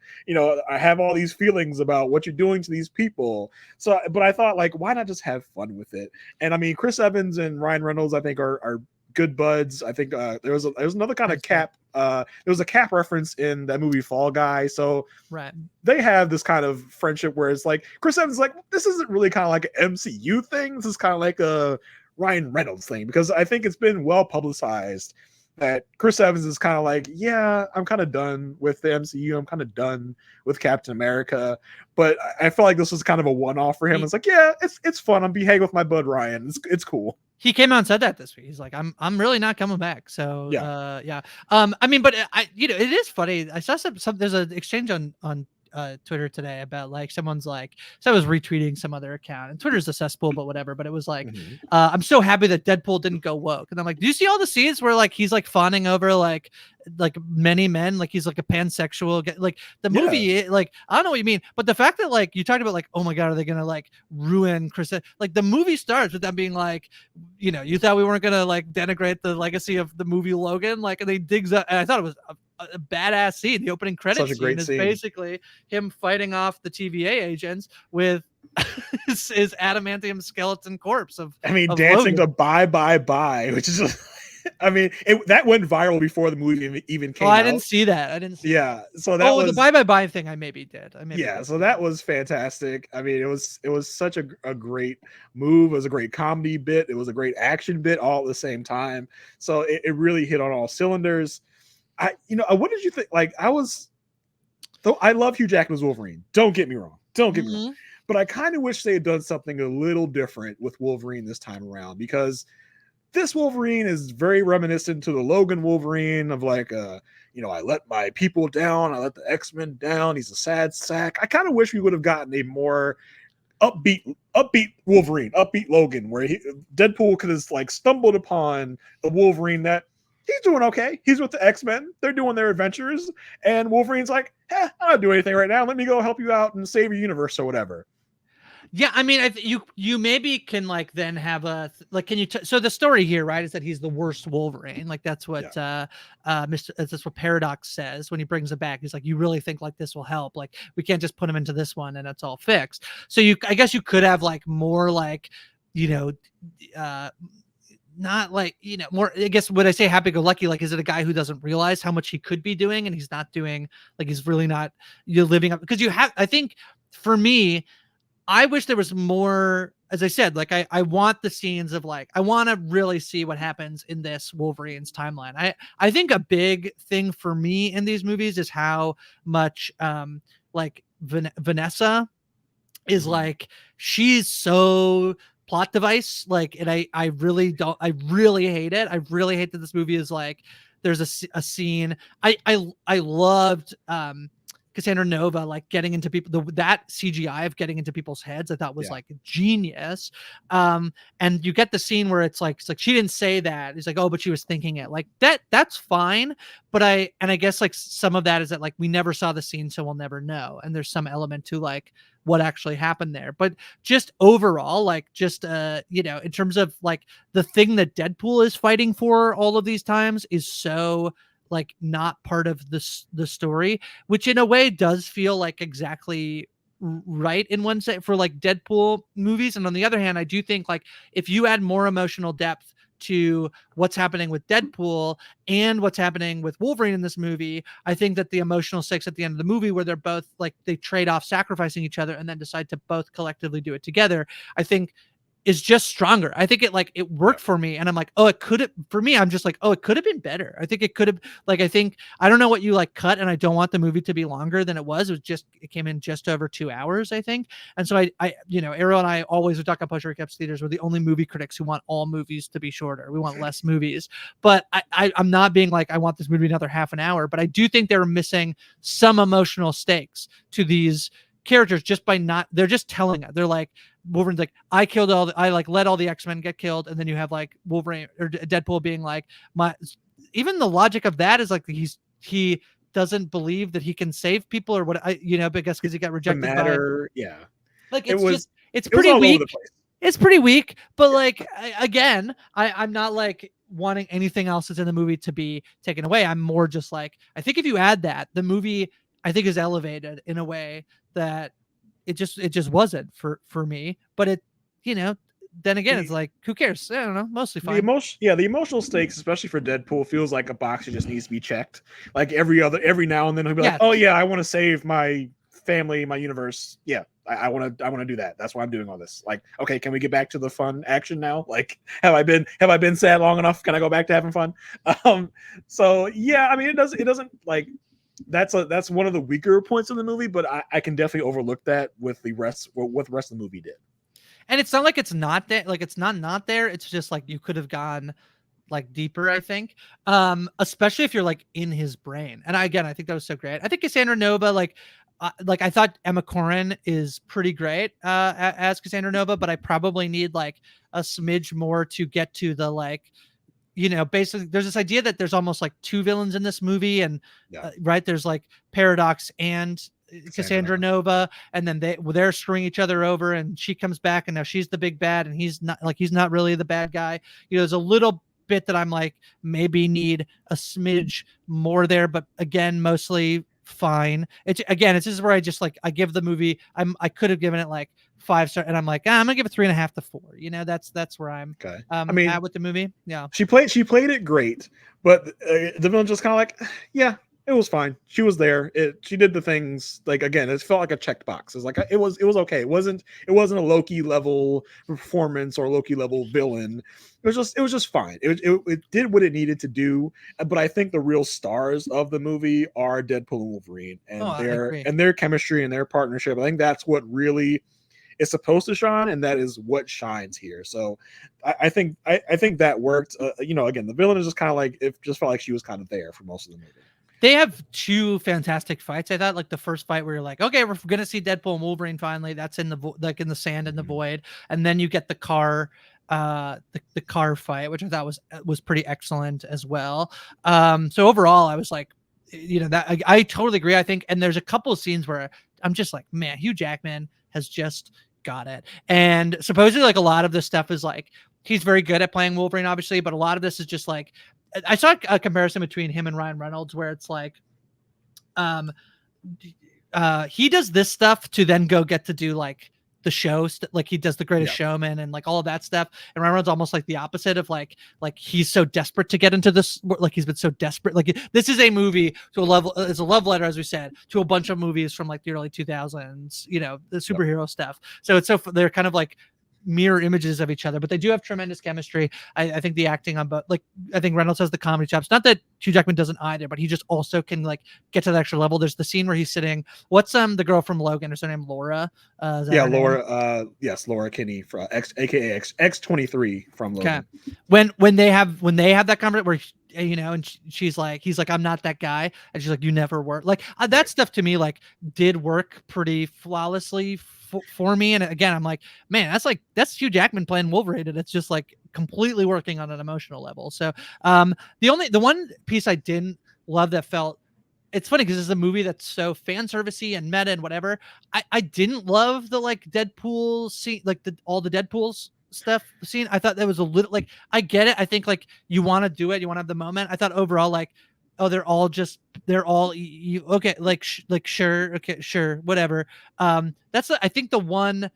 I have all these feelings about what you're doing to these people. So, but I thought, like, why not just have fun with it? And I mean, Chris Evans and Ryan Reynolds, I think, are good buds. I think there was another kind of nice, yeah. Cap. There was a Cap reference in that movie Fall Guy, so Right. they have this kind of friendship where it's like Chris Evans is like, this isn't really kind of like an MCU thing. This is kind of like a Ryan Reynolds thing, because I think it's been well publicized that Chris Evans is kind of like, yeah, I'm kind of done with the MCU. I'm kind of done with Captain America. But I feel like this was kind of a one-off for him. He, It's like, yeah, it's fun. I'm behaving with my bud Ryan. It's cool. he came out and said that this week. He's like, I'm really not coming back. So Yeah. yeah. I mean, but I it is funny. I saw some there's an exchange on Twitter today about like someone's like, so I was retweeting some other account, and Twitter's a cesspool, but whatever. But it was like, Mhm. I'm so happy that Deadpool didn't go woke, and I'm like, do you see all the scenes where like he's like fawning over like many men, like he's like a pansexual, like the Yeah. movie, like I don't know what you mean, but the fact that like you talked about like, oh my god, are they gonna like ruin Chris? Like the movie starts with them being like, you know, you thought we weren't gonna like denigrate the legacy of the movie Logan, like, and they digs up, and I thought it was a badass scene. The opening credit Such a scene great is scene. basically him fighting off the TVA agents with his adamantium skeleton corpse of I mean, of dancing Logan. to "Bye Bye Bye," which is, I mean, that went viral before the movie even Oh, came I didn't out. see that. I didn't see that. Yeah, so that Oh, the was, bye bye bye thing I maybe did. I maybe yeah, did so see that that. was fantastic. I mean, it was such a great move. It was a great comedy bit. It was a great action bit all at the same time. So it really hit on all cylinders. What did you think? Like, though I love Hugh Jackman's Wolverine. Don't get me wrong. Don't get me wrong. Mhm. But I kind of wish they had done something a little different with Wolverine this time around, because this Wolverine is very reminiscent to the Logan Wolverine of like, I let my people down, I let the X-Men down. He's a sad sack. I kind of wish we would have gotten a more upbeat Wolverine, upbeat Logan, where Deadpool could have like stumbled upon a Wolverine that he's doing okay. He's with the X-Men. They're doing their adventures. And Wolverine's like, I'm not doing anything right now. Let me go help you out and save your universe or whatever. Yeah, I mean, you maybe can like then have a like, can you so the story here, right, is that he's the worst Wolverine, like that's what Mr. That's what Paradox says when he brings it back. He's like, you really think like this will help? Like we can't just put him into this one and it's all fixed. So I guess you could have like more like, you know, not like, you know, more, I guess, would I say happy-go-lucky, like is it a guy who doesn't realize how much he could be doing and he's not doing, like he's really not, you're living up, because you have, I think for me, I wish there was more, as I said, like I want the scenes of like, I want to really see what happens in this Wolverine's timeline. I think a big thing for me in these movies is how much like Vanessa is like, she's so plot device, like, and I really don't, I really hate it. I really hate that this movie is like, there's a scene, I loved Cassandra Nova like getting into people, that CGI of getting into people's heads I thought was like genius. And you get the scene where it's like she didn't say that, it's like, oh, but she was thinking it, like that's fine. But I guess like some of that is that like we never saw the scene, so we'll never know, and there's some element to like what actually happened there. But just overall, like just in terms of like the thing that Deadpool is fighting for all of these times is so like not part of the story, which in a way does feel like exactly right in one set for like Deadpool movies. And on the other hand, I do think like if you add more emotional depth to what's happening with Deadpool and what's happening with Wolverine in this movie, I think that the emotional stakes at the end of the movie, where they're both like, they trade off sacrificing each other and then decide to both collectively do it together, I think is just stronger. I think it worked for me, and I'm like, oh, it could have, for me, I'm just like, oh, it could have been better. I think it could have, like, I think, I don't know what you like cut, and I don't want the movie to be longer than it was. It came in just over 2 hours, I think. And so Ariel and I always would talk about Push Recaps Theaters. We're the only movie critics who want all movies to be shorter. We want less movies, but I'm not being like, I want this movie another half an hour, but I do think they were missing some emotional stakes to these characters just by not, they're just telling it. They're like, Wolverine's like, I like let all the X-Men get killed, and then you have like Wolverine or Deadpool being like, even the logic of that is like he doesn't believe that he can save people or what, because he got rejected by, like, it's it was pretty all over the weak. place. It's pretty weak, but like I'm not like wanting anything else that's in the movie to be taken away. I'm more just like, I think if you add that, the movie I think is elevated in a way that it just wasn't for me. But then again, it's like, who cares? I don't know, mostly fine. The emotional stakes, especially for Deadpool, feels like a box that just needs to be checked. Like every now and then he'll be like, oh yeah, I want to save my family, my universe. Yeah, I want to do that. That's why I'm doing all this. Like, okay, can we get back to the fun action now? Like, have I been sad long enough? Can I go back to having fun? So yeah, I mean, it doesn't like, that's one of the weaker points of the movie, but I can definitely overlook that with what the rest of the movie did. And it's not like it's not there, like it's not there. It's just like you could have gone like deeper, I think. Especially if you're like in his brain. And I think that was so great. I think Cassandra Nova, like, like I thought Emma Corrin is pretty great as Cassandra Nova, but I probably need like a smidge more to get to the like, basically there's this idea that there's almost like two villains in this movie, and Yeah. right, there's like Paradox and Cassandra Nova. Nova, and then they're screwing each other over, and she comes back, and now she's the big bad, and he's not really the bad guy. There's a little bit that I'm like maybe need a smidge more there, but again, mostly fine. It's just where I just like I give the movie, I could have given it like 5 star, and I'm like, I'm gonna give it 3.5 to 4. That's where I'm Okay. I mean, at with the movie. Yeah. she played it great, but the villain just kind of like, yeah, it was fine. She was there. She did the things, like, again, it felt like a checked box. It's like it was okay. It wasn't a Loki level performance or Loki level villain. It was just fine. It did what it needed to do. But I think the real stars of the movie are Deadpool and Wolverine, and I agree. their chemistry and their partnership. I think that's what really is supposed to shine, and that is what shines here. So I think that worked. Again, the villain is just kind of like, it just felt like she was kind of there for most of the movie. They have two fantastic fights. I thought like the first fight where you're like, okay, we're gonna see Deadpool and Wolverine finally. That's in the like in the sand and the void, and then you get the car, the car fight, which I thought was pretty excellent as well. So overall, I was like, that I totally agree. I think, and there's a couple of scenes where I'm just like, man, Hugh Jackman has just got it. And supposedly, like a lot of this stuff is like he's very good at playing Wolverine, obviously, but a lot of this is just like I saw a comparison between him and Ryan Reynolds where it's like, he does this stuff to then go get to do like the show, like he does The Greatest Showman and like all of that stuff. And Ryan Reynolds almost like the opposite of like he's so desperate to get into this, like he's been so desperate. Like this is a movie to a level, it's a love letter, as we said, to a bunch of movies from like the early 2000s, the superhero stuff. So they're kind of like mirror images of each other, but they do have tremendous chemistry. I think the acting on both, like I think Reynolds has the comedy chops. Not that Hugh Jackman doesn't either, but he just also can like get to the extra level. There's the scene where he's sitting. What's the girl from Logan? Is her name Laura? Laura. Yes, Laura Kinney from aka X-23 from Logan. Okay. When they have that conversation where and he's like, I'm not that guy, and she's like, you never were. Like that stuff to me like did work pretty flawlessly for me. And again, I'm like, man, that's Hugh Jackman playing Wolverine, and it's just like completely working on an emotional level. So the one piece I didn't love that felt, it's funny because it's a movie that's so fan servicey and meta and whatever. I didn't love the like Deadpool scene, like all the Deadpool's stuff scene. I thought that was a little like, I get it. I think like you want to do it, you want to have the moment. I thought overall like, oh, they're all okay, like sure, okay, sure, whatever. That's I think the one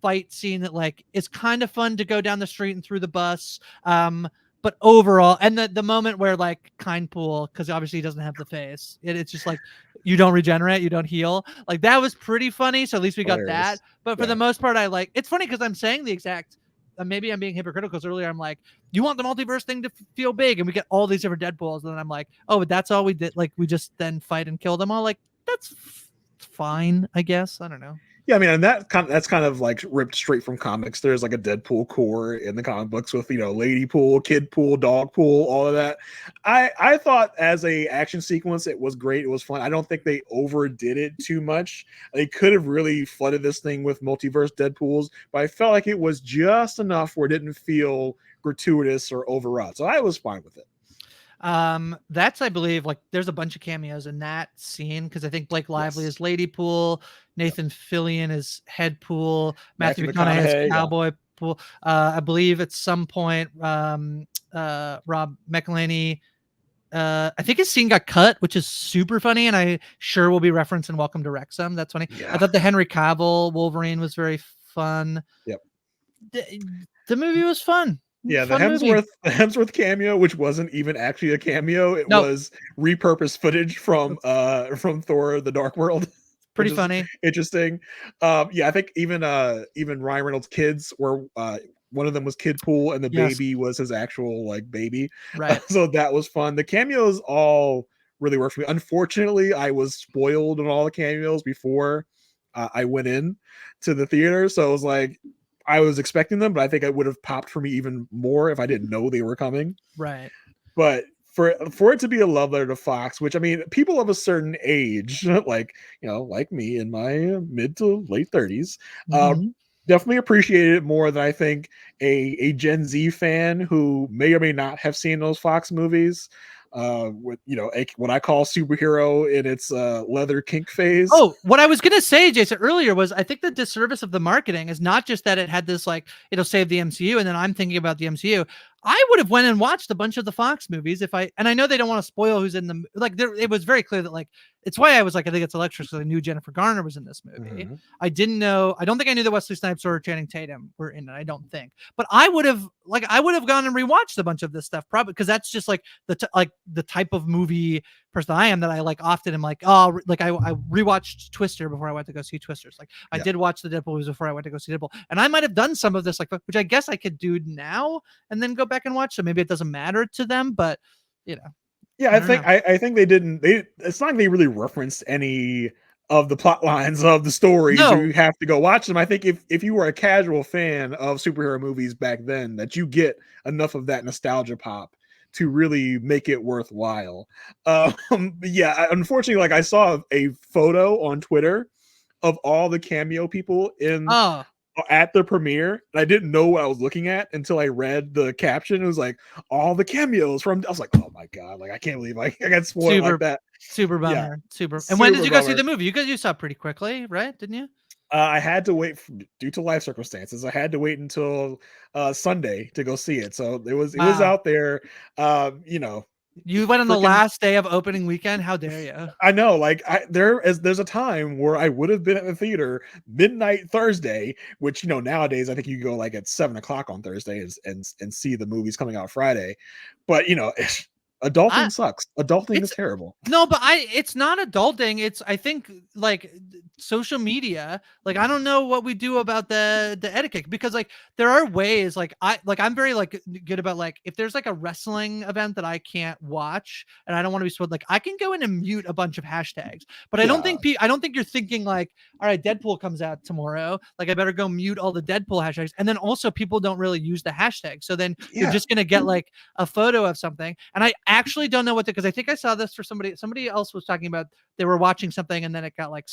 fight scene that like is kind of fun to go down the street and through the bus. But overall, and the moment where like Kindpool, because obviously he doesn't have the face, it's just like you don't regenerate, you don't heal. Like that was pretty funny. So at least we got that. But for the most part, I like. It's funny because I'm saying the exact. Maybe I'm being hypocritical because earlier I'm like, you want the multiverse thing to feel big, and we get all these different Deadpools, and then I'm like, oh, but that's all we did. Like we just then fight and kill them all. Like that's fine, I guess. I don't know. Yeah, I mean, and that's kind of like ripped straight from comics. There's like a Deadpool core in the comic books with Lady Pool, Kid Pool, Dog Pool, all of that. I thought as a action sequence it was great. It was fun. I don't think they overdid it too much. They could have really flooded this thing with multiverse Deadpools, but I felt like it was just enough where it didn't feel gratuitous or overwrought. So I was fine with it. That's, I believe, like there's a bunch of cameos in that scene because I think Blake Lively is Lady Pool, Nathan Fillion is Head Pool, Matthew McConaughey is Cowboy Pool. I believe at some point, Rob McElhenney, I think his scene got cut, which is super funny, and I sure will be referenced in Welcome to Wrexham. That's funny. Yeah. I thought the Henry Cavill Wolverine was very fun. Yep. The movie was fun. Yeah, the Hemsworth cameo, which wasn't even actually a cameo, it was repurposed footage from Thor: The Dark World. Pretty funny, interesting. I think even Ryan Reynolds' kids were one of them was Kid Pool, and the baby was his actual like baby. Right. So that was fun. The cameos all really worked for me. Unfortunately, I was spoiled on all the cameos before I went in to the theater, so it was like, I was expecting them, but I think it would have popped for me even more if I didn't know they were coming. Right. But for it to be a love letter to Fox, which I mean, people of a certain age, like like me in my mid to late 30s, Mhm. definitely appreciated it more than I think a Gen Z fan who may or may not have seen those Fox movies. With what I call superhero in its leather kink phase. Oh, what I was gonna say, Jason, earlier was I think the disservice of the marketing is not just that it had this like it'll save the MCU, and then I'm thinking about the MCU. I would have went and watched a bunch of the Fox movies if I and I know they don't want to spoil who's in them. Like there, it was very clear that like it's why I was like I think it's electric because I knew Jennifer Garner was in this movie. Mhm. I didn't know. I don't think I knew that Wesley Snipes or Channing Tatum were in it. I don't think, but I would have gone and rewatched a bunch of this stuff probably because that's just like the type of movie person I am that I like often am like, oh, like I rewatched Twister before I went to go see Twisters. Like I Yeah. did watch the Deadpool movies before I went to go see Deadpool. And I might have done some of this, like which I guess I could do now and then go back and watch. So maybe it doesn't matter to them, but you know, Yeah, I I don't think know. I think they didn't. It's not like they really referenced any of the plot lines of the stories, or you No. have to go watch them. I think if you were a casual fan of superhero movies back then, that you get enough of that nostalgia pop to really make it worthwhile. Yeah, unfortunately, like I saw a photo on Twitter of all the cameo people in Oh, at the premiere, and I didn't know what I was looking at until I read the caption. It was like all the cameos from. I was like, oh my god, like I can't believe I got spoiled like super, that. super Yeah, bummer. Super. And when did super you go see bummer. the movie? You saw it pretty quickly, right? Didn't you? I had to wait due to life circumstances. I had to wait until Sunday to go see it. So it was Wow. out there. You went on the Freaking last day of opening weekend. How dare you? I know, like there's a time where I would have been at the theater midnight Thursday, which nowadays I think you go like at 7 o'clock on Thursday and see the movies coming out Friday, but I adulting sucks. Adulting is it's terrible. No, but it's not adulting. It's I think like social media. Like I don't know what we do about the etiquette because like there are ways like I'm very like good about like if there's like a wrestling event that I can't watch and I don't want to be spoiled, like I can go in and mute a bunch of hashtags. But Yeah, I don't think you're thinking like, all right, Deadpool comes out tomorrow. Like I better go mute all the Deadpool hashtags. And then also people don't really use the hashtag. So then you're yeah. just gonna get like a photo of something. And I actually don't know what to because I think I saw this for somebody else was talking about they were watching something and then it got like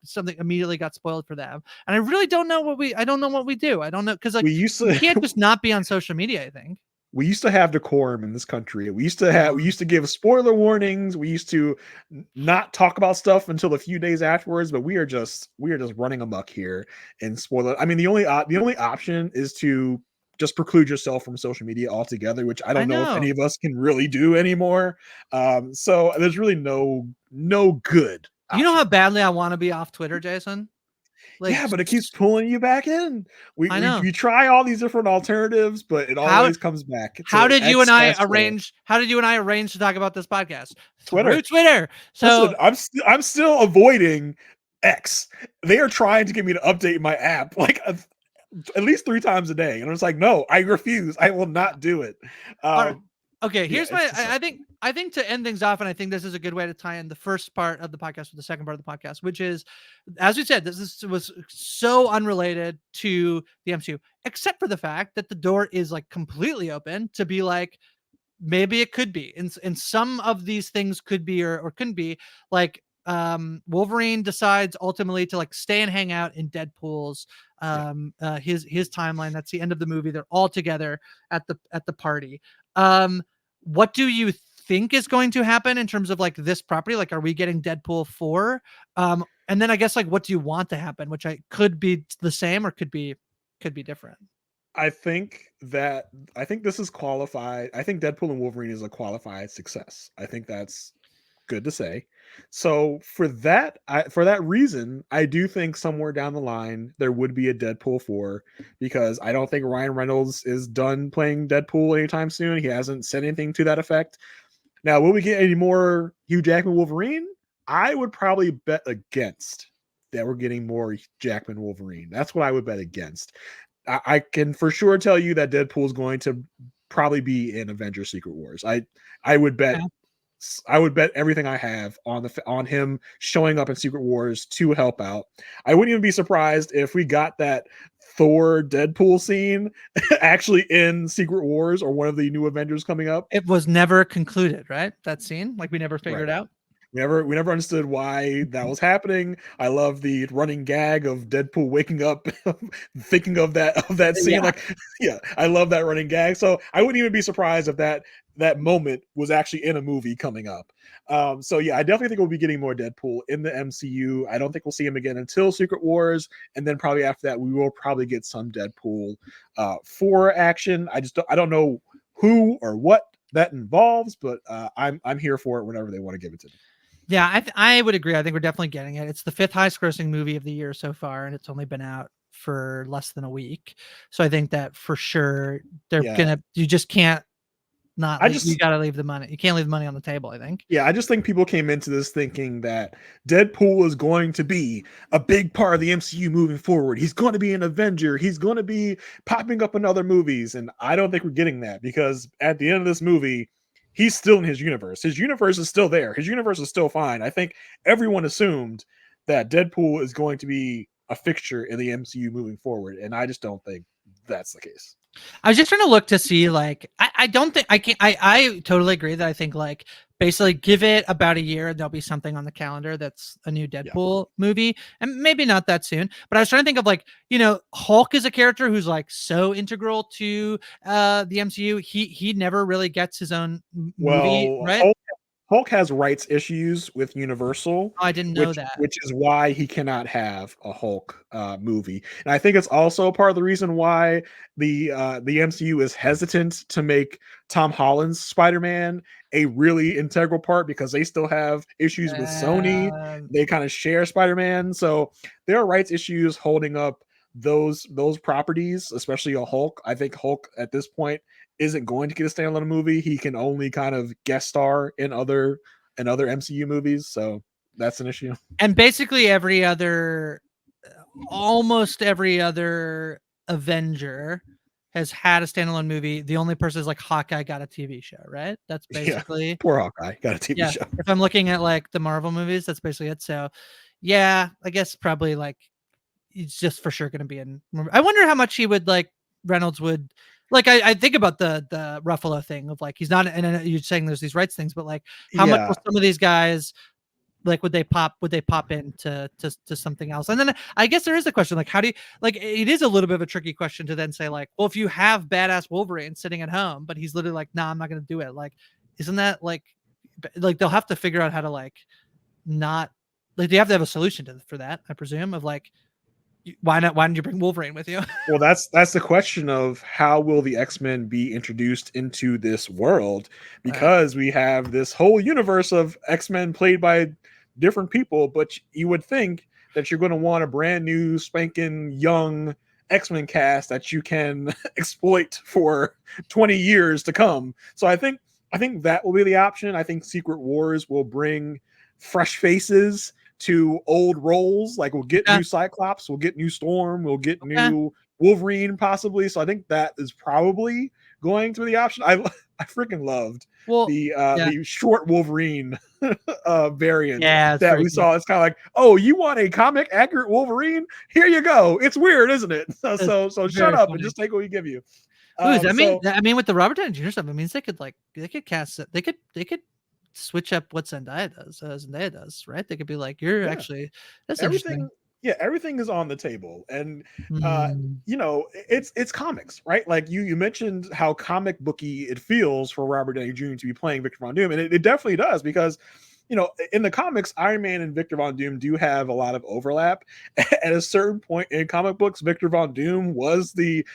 something immediately got spoiled for them. And I really don't know I don't know what we do. I don't know because like We used you to can't just not be on social media, I think. we used to have decorum in this country. We Um, used to give spoiler warnings. We used to not talk about stuff until a few days afterwards, but we are just running amok here and spoiler. I mean, the only option is to just preclude yourself from social media altogether, which I I don't know if any know. of us can really do anymore. So there's really no good You know how option. badly I want to be off Twitter, Jason? Like Yeah, but it keeps pulling you back in. We I we know. we try all these different alternatives, but it How always comes back how to did you and X I Twitter. arrange how did you and I arrange to talk about this podcast? Through Twitter. Twitter. Listen, So I'm still avoiding X. They are trying to get me to update my app like at least 3 times a day, and it's like, no, I refuse. I will not do it. all right. Um, Okay, yeah, here's it's my just I think to end things off, and I think this is a good way to tie in the first part of the podcast with the second part of the podcast, which is, as we said, was so unrelated to the MCU, except for the fact that the door is like completely open to be like, maybe it could be and some of these things could be or couldn't be like Wolverine decides ultimately to like stay and hang out in Deadpool's yeah. his timeline. That's the end of the movie. They're all together at the party. um what do you think is going to happen in terms of like this property? Like are we getting Deadpool 4? And then I guess like what do you want to happen, which I could be the same or could be different. I think this is qualified. I think Deadpool and Wolverine is a qualified success. I think that's good to say. So for that reason, I do think somewhere down the line there would be a Deadpool 4 because I don't think Ryan Reynolds is done playing Deadpool anytime soon. He hasn't said anything to that effect. Now, will we get any more Hugh Jackman Wolverine? I would probably bet against that we're getting more Jackman Wolverine. That's what I would bet against. I can for sure tell you that Deadpool is going to probably be in Avengers Secret Wars. I would bet Okay. I would bet everything I have on him showing up in Secret Wars to help out. I wouldn't even be surprised if we got that Thor Deadpool scene actually in Secret Wars or one of the new Avengers coming up. It was never concluded, right? That scene, like we never figured Right. out. We never understood why that was happening. I love the running gag of Deadpool waking up thinking of that scene. Yeah. Like, yeah, I love that running gag. So I wouldn't even be surprised if that moment was actually in a movie coming up. So yeah, I definitely think we'll be getting more Deadpool in the MCU. I don't think we'll see him again until Secret Wars, and then probably after that, we will probably get some Deadpool for action. I don't know who or what that involves, but I'm here for it whenever they want to give it to me. Yeah, I would agree. I think we're definitely getting it. It's the 5th highest grossing movie of the year so far, and it's only been out for less than a week. So I think that for sure Yeah. you just can't not I you just got to leave the money. You can't leave the money on the table, I think. Yeah, I just think people came into this thinking that Deadpool is going to be a big part of the MCU moving forward. He's going to be an Avenger. He's going to be popping up in other movies. And I don't think we're getting that, because at the end of this movie, he's still in his universe. His universe is still there. His universe is still fine. I think everyone assumed that Deadpool is going to be a fixture in the MCU moving forward. And I just don't think that's the case. I was just trying to look to see, like, I don't think I can I totally agree that I think, like, basically give it about a year and there'll be something on the calendar that's a new Yeah. Deadpool movie, and maybe not that soon. But I was trying to think of, like, Hulk is a character who's like so integral to the MCU. He never really gets his own movie, Well, right? Hulk has rights issues with Universal, Oh, I didn't know which that. which is why he cannot have a Hulk movie. And I think it's also part of the reason why the MCU is hesitant to make Tom Holland's Spider-Man a really integral part, because they still have issues with Sony. Um, They kind of share Spider-Man, so there are rights issues holding up those properties, especially a Hulk. I think Hulk at this point isn't going to get a standalone movie. He can only kind of guest star in other MCU movies, so that's an issue. and basically almost every other Avenger has had a standalone movie. The only person is like Hawkeye got a TV show, right? That's Yeah, basically, poor Hawkeye got a TV yeah. show. If I'm looking at like the Marvel movies, that's basically it. So, yeah, I guess probably like he's just for sure going to be in. I wonder how much he would like Reynolds would like. I think about the Ruffalo thing of like he's not, and you're saying there's these rights things, but like how much will Yeah, some of these guys like would they pop into to something else? And then I guess there is a question like how do you like it is a little bit of a tricky question to then say like, well, if you have badass Wolverine sitting at home but he's literally like, nah, I'm not gonna do it, like isn't that like they'll have to figure out how to like not like they have to have a solution for that, I presume, of like why not, why didn't you bring Wolverine with you? well, that's the question of how will the X-Men be introduced into this world, Right. because we have this whole universe of X-Men played by different people, but you would think that you're going to want a brand new spanking young X-Men cast that you can exploit for 20 years to come. So I think that will be the option. I think Secret Wars will bring fresh faces to old roles. Like we'll get Yeah. new Cyclops, we'll get new Storm, we'll get Okay. new Wolverine possibly. So I think that is probably going to be the option. I freaking loved Well, yeah. the short Wolverine variant Yeah, it's that very we cute. saw. It's kind of like, oh, you want a comic accurate Wolverine? Here you go. It's weird, isn't it? So It's so shut very up and funny. just take what we give you. Ooh, does that mean So I mean with the Robert Downey Jr. stuff, it means they could like they could cast it. They could switch up what Zendaya does, right? They could be like, you're yeah, actually that's interesting. everything everything is on the table. And Mm, it's comics, right? Like you mentioned how comic booky it feels for Robert Downey Jr. to be playing Victor Von Doom, and it definitely does, because in the comics, Iron Man and Victor Von Doom do have a lot of overlap. At a certain point in comic books, Victor Von Doom was the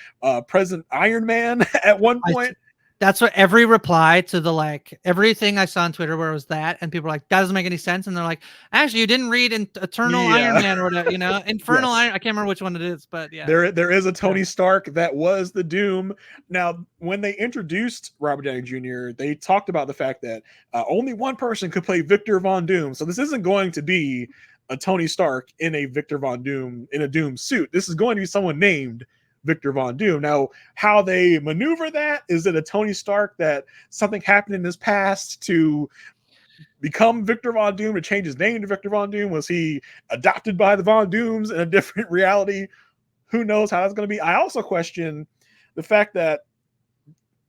present Iron Man at one I point. That's what every reply to the like everything I saw on Twitter where it was that, and people were like, that doesn't make any sense. And they're like, actually, you didn't read in Eternal Iron Yeah. Man or whatever, Infernal Yes. Iron. I can't remember which one it is, but yeah. There is a Yeah. Tony Stark that was the Doom. Now, when they introduced Robert Downey Jr., they talked about the fact that only one person could play Victor Von Doom. So this isn't going to be a Tony Stark in a Victor Von Doom in a Doom suit. This is going to be someone named Victor Von Doom. Now, how they maneuver that, is it a Tony Stark that something happened in his past to become Victor Von Doom, to change his name to Victor Von Doom? Was he adopted by the Von Dooms in a different reality? Who knows how that's going to be? I also question the fact that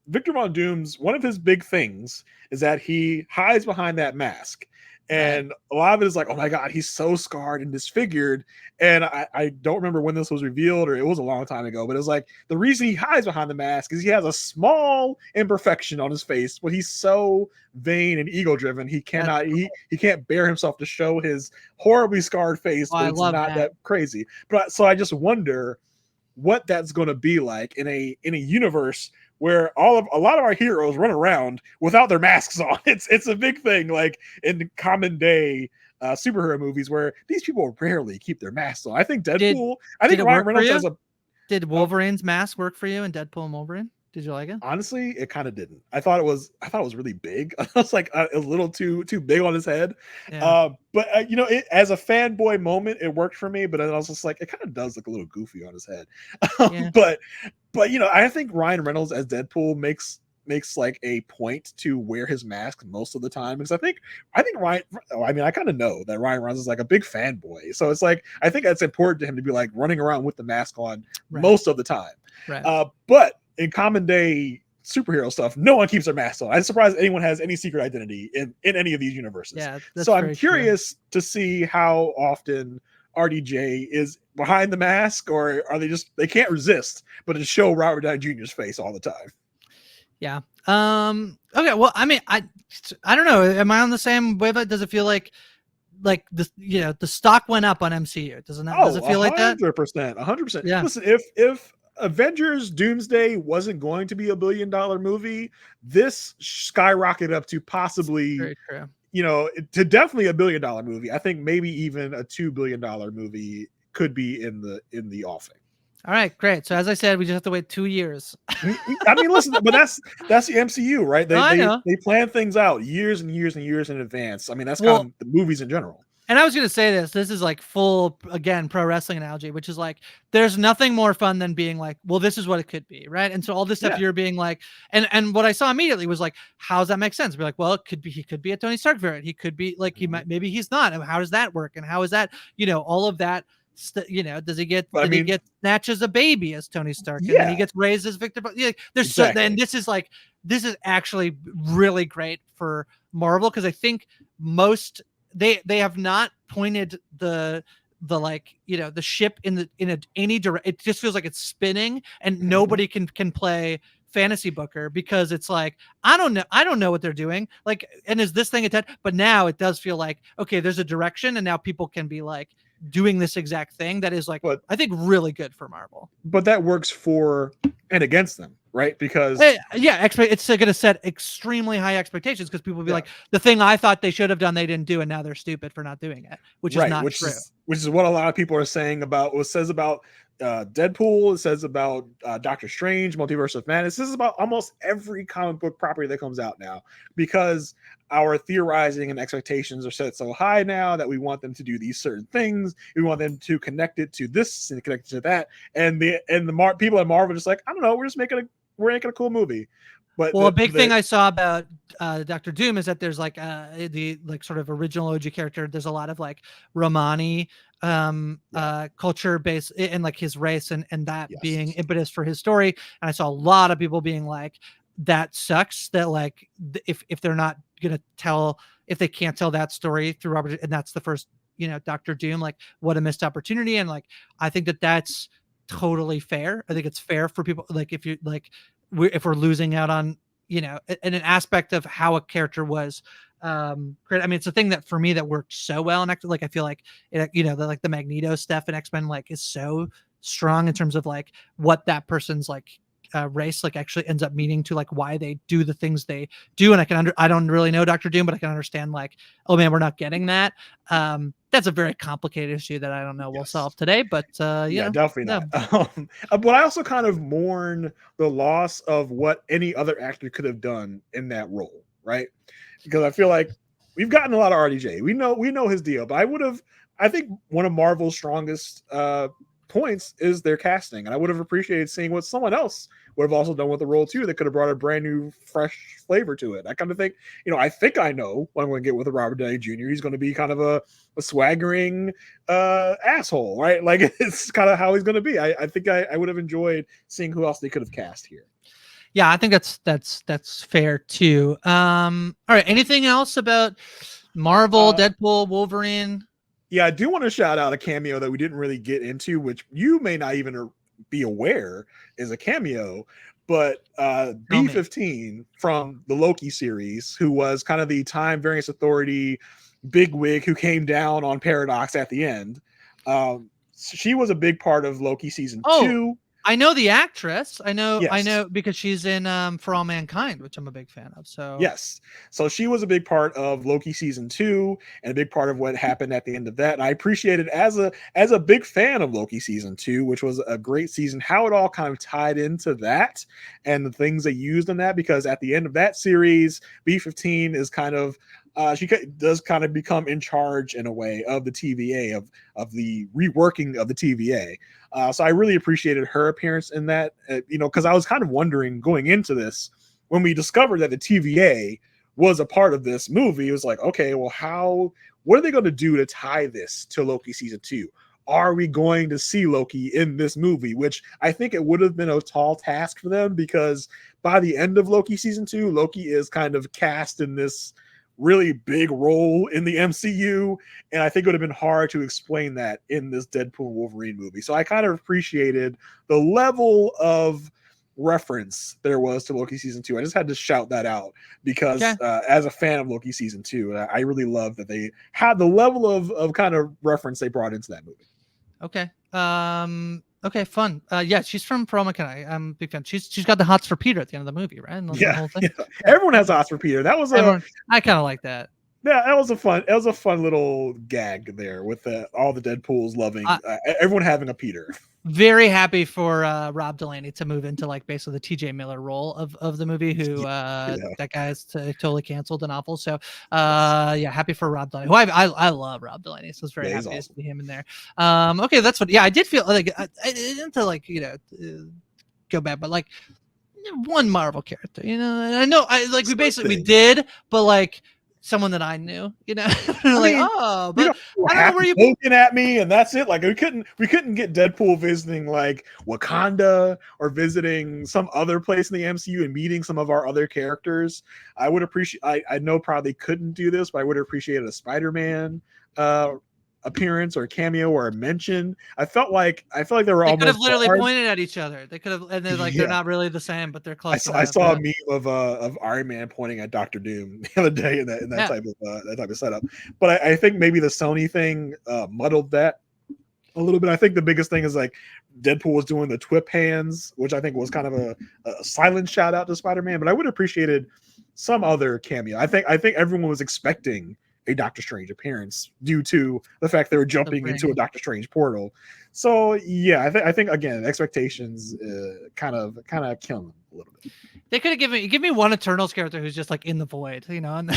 Victor Von Doom's one of his big things is that he hides behind that mask. And a lot of it is like, oh my God, he's so scarred and disfigured. And I don't remember when this was revealed, or it was a long time ago, but it was like the reason he hides behind the mask is he has a small imperfection on his face, but he's so vain and ego driven, he cannot, he can't bear himself to show his horribly scarred face, but it's not that crazy. But so I just wonder what that's going to be like in a universe where a lot of our heroes run around without their masks on. It's a big thing, like in common day superhero movies, where these people rarely keep their masks on. I think Deadpool. I think Ryan Reynolds has a. Did Wolverine's mask work for you in Deadpool and Wolverine? Did you like it? Honestly, it kind of didn't. I thought it was really big. I was like a little too big on his head. Yeah. But as a fanboy moment, it worked for me. But I was just like, it kind of does look a little goofy on his head. Yeah. But I think Ryan Reynolds as Deadpool makes like a point to wear his mask most of the time, because I think Ryan. I mean, I kind of know that Ryan Reynolds is like a big fanboy, so it's like I think that's important to him to be like running around with the mask on most of the time. Right. But in common day superhero stuff, no one keeps their mask on. I'm surprised anyone has any secret identity in any of these universes. Yeah, so I'm curious to see how often RDJ is behind the mask, or are they can't resist but to show Robert Downey Jr.'s face all the time. Yeah. Okay. Well, I mean, I don't know. Am I on the same wavelength? Does it feel like the stock went up on MCU? Does it feel like that? 100%. Yeah. Listen, if Avengers Doomsday wasn't going to be $1 billion movie, this skyrocketed up to possibly, to definitely $1 billion movie. I think maybe even a $2 billion movie could be in the offing. All right, great. So as I said, we just have to wait 2 years. I mean, listen, but that's the MCU, right? They plan things out years and years and years in advance. I mean, that's kind of the movies in general. And I was going to say this is like full, again, pro wrestling analogy, which is like, there's nothing more fun than being like, well, this is what it could be, right? And so all this stuff you're being like, and what I saw immediately was like, how does that make sense? We're like, well, he could be a Tony Stark variant. He could be like, maybe he's not. And how does that work? And how is that, all of that, does he get, he get snatched as a baby as Tony Stark? And then he gets raised as Victor. There's and this is actually really great for Marvel, because I think they have not pointed the ship in any direction. It just feels like it's spinning, and nobody can play fantasy booker, because it's like, I don't know what they're doing. Like, and is this thing attached? But now it does feel like, okay, there's a direction, and now people can be like doing this exact thing that is like, I think really good for Marvel. But that works for and against them, right? Because it's going to set extremely high expectations, because people will be like, the thing I thought they should have done, they didn't do, and now they're stupid for not doing it, which is not true. Which is what a lot of people are saying about what it says about Deadpool. It says about Doctor Strange, Multiverse of Madness. This is about almost every comic book property that comes out now, because our theorizing and expectations are set so high now that we want them to do these certain things. We want them to connect it to this and connect it to that. And the people at Marvel are just like, I don't know, we're making a cool movie. But a big thing I saw about Dr. Doom is that there's like the sort of original OG character. There's a lot of like Romani culture based in like his race and that being impetus for his story. And I saw a lot of people being like, that sucks that like if they're not gonna if they can't tell that story through Robert, and that's the first Dr. Doom, like what a missed opportunity. And like I think that's totally fair. I think it's fair for people, like if you like if we're losing out on in an aspect of how a character was created. I mean, it's a thing that for me that worked so well, and like I feel like it, the Magneto stuff in X-Men like is so strong in terms of like what that person's like race like actually ends up meaning to like why they do the things they do. And I don't really know Dr. Doom, but I can understand like, oh man, we're not getting that. That's a very complicated issue that I don't know we'll solve today, but definitely not. But I also kind of mourn the loss of what any other actor could have done in that role, right? Because I feel like we've gotten a lot of RDJ. We know his deal, but I think one of Marvel's strongest points is their casting, and I would have appreciated seeing what someone else would have also done with the role too. That could have brought a brand new, fresh flavor to it. I kind of think, I think I know what I'm going to get with a Robert Downey Jr. He's going to be kind of a swaggering asshole, right? Like it's kind of how he's going to be. I think I would have enjoyed seeing who else they could have cast here. Yeah, I think that's fair too. All right. Anything else about Marvel, Deadpool, Wolverine? Yeah, I do want to shout out a cameo that we didn't really get into, which you may not even be aware is a cameo, but B-15 from the Loki series, who was kind of the Time Variance Authority bigwig who came down on Paradox at the end. She was a big part of Loki season 2. I know the actress. I know Yes. because she's in For All Mankind, which I'm a big fan of. So yes, so she was a big part of Loki season 2 and a big part of what happened at the end of that. And I appreciated as a big fan of Loki season 2, which was a great season, how it all kind of tied into that and the things they used in that. Because at the end of that series, B-15 is kind of she does kind of become in charge in a way of the TVA, of the reworking of the TVA. So I really appreciated her appearance in that, because I was kind of wondering going into this when we discovered that the TVA was a part of this movie. It was like, okay, well, what are they going to do to tie this to Loki season 2? Are we going to see Loki in this movie? Which I think it would have been a tall task for them, because by the end of Loki season 2, Loki is kind of cast in this really big role in the MCU, and I think it would have been hard to explain that in this Deadpool Wolverine movie. So I kind of appreciated the level of reference there was to Loki season 2. I just had to shout that out because as a fan of Loki season 2, I really love that they had the level of kind of reference they brought into that movie. Okay. Okay, fun. Yeah, she's from Promican. I'm a big fan. She's got the hots for Peter at the end of the movie, right? And the whole thing. Yeah. Everyone has hots for Peter. That was I kind of like that. Yeah, that was a fun little gag there with all the Deadpools loving everyone having a Peter. Very happy for Rob Delaney to move into like basically the TJ Miller role of the movie, who that guy is totally canceled and awful. So yeah, happy for Rob Delaney, who I love Rob Delaney, so I was very happy to see him in there. Okay, that's what. Yeah, I did feel like I didn't to like go back, but like one Marvel character, I know we did, but like someone that I knew, like, but I don't know where you looking at me, and that's it. Like we couldn't get Deadpool visiting like Wakanda or visiting some other place in the MCU and meeting some of our other characters. I would appreciate. I know probably couldn't do this, but I would appreciate a Spider-Man appearance or a cameo or a mention. I felt like they were almost could have literally pointed at each other. They could have, and they're like they're not really the same, but they're close. I saw a meme of Iron Man pointing at Dr. Doom the other day in that type of setup. But I think maybe the Sony thing muddled that a little bit. I think the biggest thing is like Deadpool was doing the twip hands, which I think was kind of a silent shout out to Spider-Man. But I would have appreciated some other cameo. I think everyone was expecting a Doctor Strange appearance due to the fact they were jumping into a Doctor Strange portal. So yeah, I think again, expectations kind of kill them a little bit. They could have give me one Eternals character who's just like in the void, and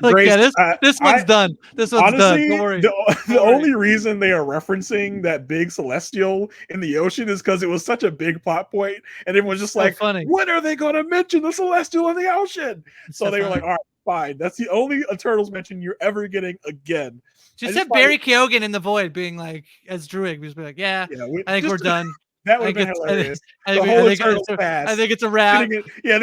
Grace, this one's done. This one's honestly, done. Don't worry. The only reason they are referencing that big celestial in the ocean is because it was such a big plot point, and everyone's just like, funny. When are they going to mention the celestial in the ocean? So they were like, all right, fine. That's the only Eternals mention you're ever getting again. Just have Barry Keoghan in the void being like, as Druig, just be like, I think we're done. That would have been hilarious. I think it's a wrap. The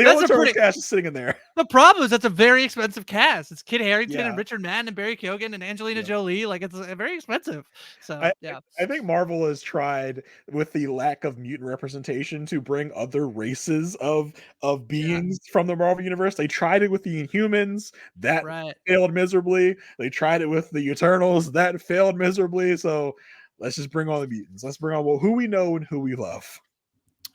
whole Eternals cast is sitting in there. The problem is that's a very expensive cast. It's Kit Harington and Richard Madden and Barry Keoghan and Angelina Jolie. Like it's very expensive. So I think Marvel has tried with the lack of mutant representation to bring other races of beings from the Marvel universe. They tried it with the Inhumans, that failed miserably. They tried it with the Eternals, that failed miserably. So let's just bring on the mutants. Let's bring on who we know and who we love.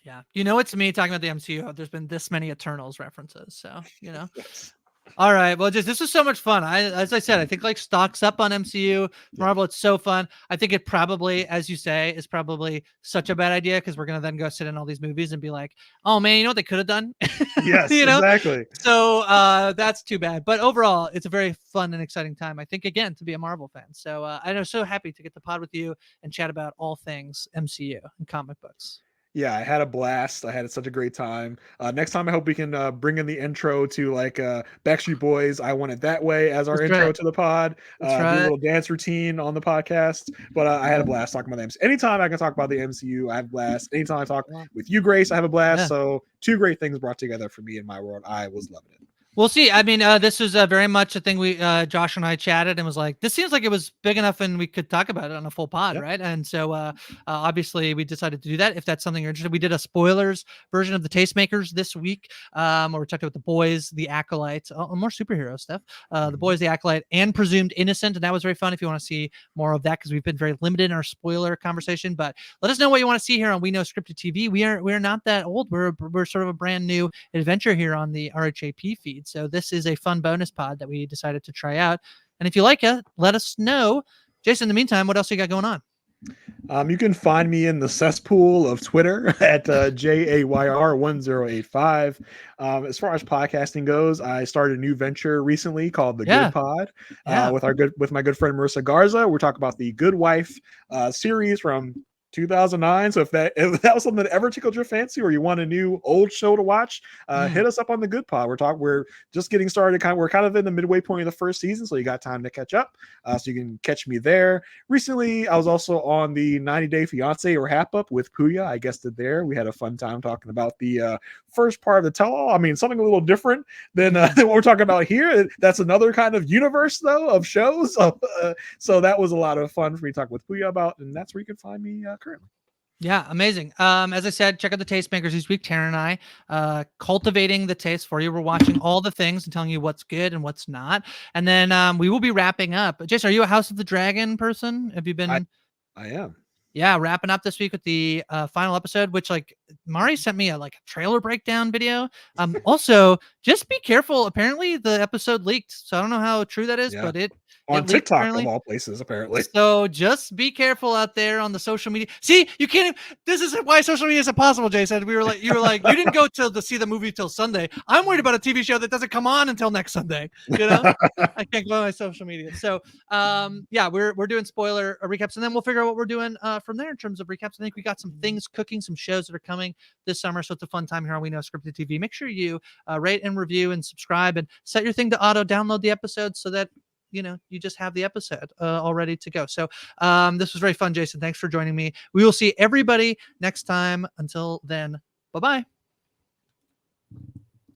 Yeah. It's me talking about the MCU. There's been this many Eternals references. So, Yes. All right. Well, just this was so much fun. As I said, I think like stocks up on MCU Yeah. Marvel. It's so fun. I think it probably, as you say, is probably such a bad idea because we're gonna then go sit in all these movies and be like, oh man, you know what they could have done, Yes, you know. exactly. So that's too bad. But overall, it's a very fun and exciting time. I think again to be a Marvel fan. So I'm so happy to get the pod with you and chat about all things MCU and comic books. Yeah, I had a blast. I had such a great time. Next time, I hope we can bring in the intro to like Backstreet Boys. I Want It That Way as our That's intro right. to the pod. That's Do a right. little dance routine on the podcast. But I had a blast talking about the MCU. Anytime I can talk about the MCU, I have a blast. Anytime I talk Well, with you, Grace, I have a blast. yeah. So two great things brought together for me in my world. I was loving it. We'll see. I mean, this was very much a thing we, Josh and I chatted and was like, this seems like it was big enough and we could talk about it on a full pod, Yeah. right? And so obviously we decided to do that. If that's something you're interested, we did a spoilers version of the Tastemakers this week, where we talked about the boys, the acolyte, more superhero stuff, the boys, the acolyte, and presumed innocent, and that was very fun. If you want to see more of that, because we've been very limited in our spoiler conversation, but let us know what you want to see here on We Know Scripted TV. We're not that old. We're sort of a brand new adventure here on the RHAP feed. So this is a fun bonus pod that we decided to try out. And if you like it, let us know. Jason, in the meantime, what else you got going on? You can find me in the cesspool of Twitter at JAYR1085. As far as podcasting goes, I started a new venture recently called The Yeah. Good Pod Yeah. with my good friend Marissa Garza. We're talking about the Good Wife series from 2009. So if that was something that ever tickled your fancy, or you want a new old show to watch, hit us up on the Good Pod. We're just getting started. We're kind of in the midway point of the first season, so you got time to catch up. So you can catch me there. Recently, I was also on the 90 Day Fiance or RHAP Up with Puya. I guessed it there. We had a fun time talking about the first part of the tell-all. I mean, something a little different than what we're talking about here. That's another kind of universe, though, of shows. So that was a lot of fun for me to talk with Puya about, and that's where you can find me currently. Yeah, amazing. As I said, check out the Tastemakers this week. Taryn and I cultivating the taste for you. We're watching all the things and telling you what's good and what's not. And then we will be wrapping up. Jason, are you a House of the Dragon person? Have you been? I am. Yeah, wrapping up this week with the final episode, which like Mari sent me a trailer breakdown video. Also, just be careful. Apparently, the episode leaked, so I don't know how true that is, Yeah. but it On leaked TikTok apparently. of all places, apparently. So just be careful out there on the social media. See, you can't. This is why social media is impossible, Jason. You were like, you didn't go to see the movie till Sunday. I'm worried about a TV show that doesn't come on until next Sunday. You know, I can't go on my social media. So, yeah, we're doing spoiler recaps, and then we'll figure out what we're doing from there in terms of recaps. I think we got some things cooking, some shows that are coming this summer, so it's a fun time here on We Know Scripted TV. Make sure you rate and review and subscribe, and set your thing to auto download the episodes so that you just have the episode all ready to go. So this was very fun, Jason. Thanks for joining me. We will see everybody next time. Until then, bye-bye.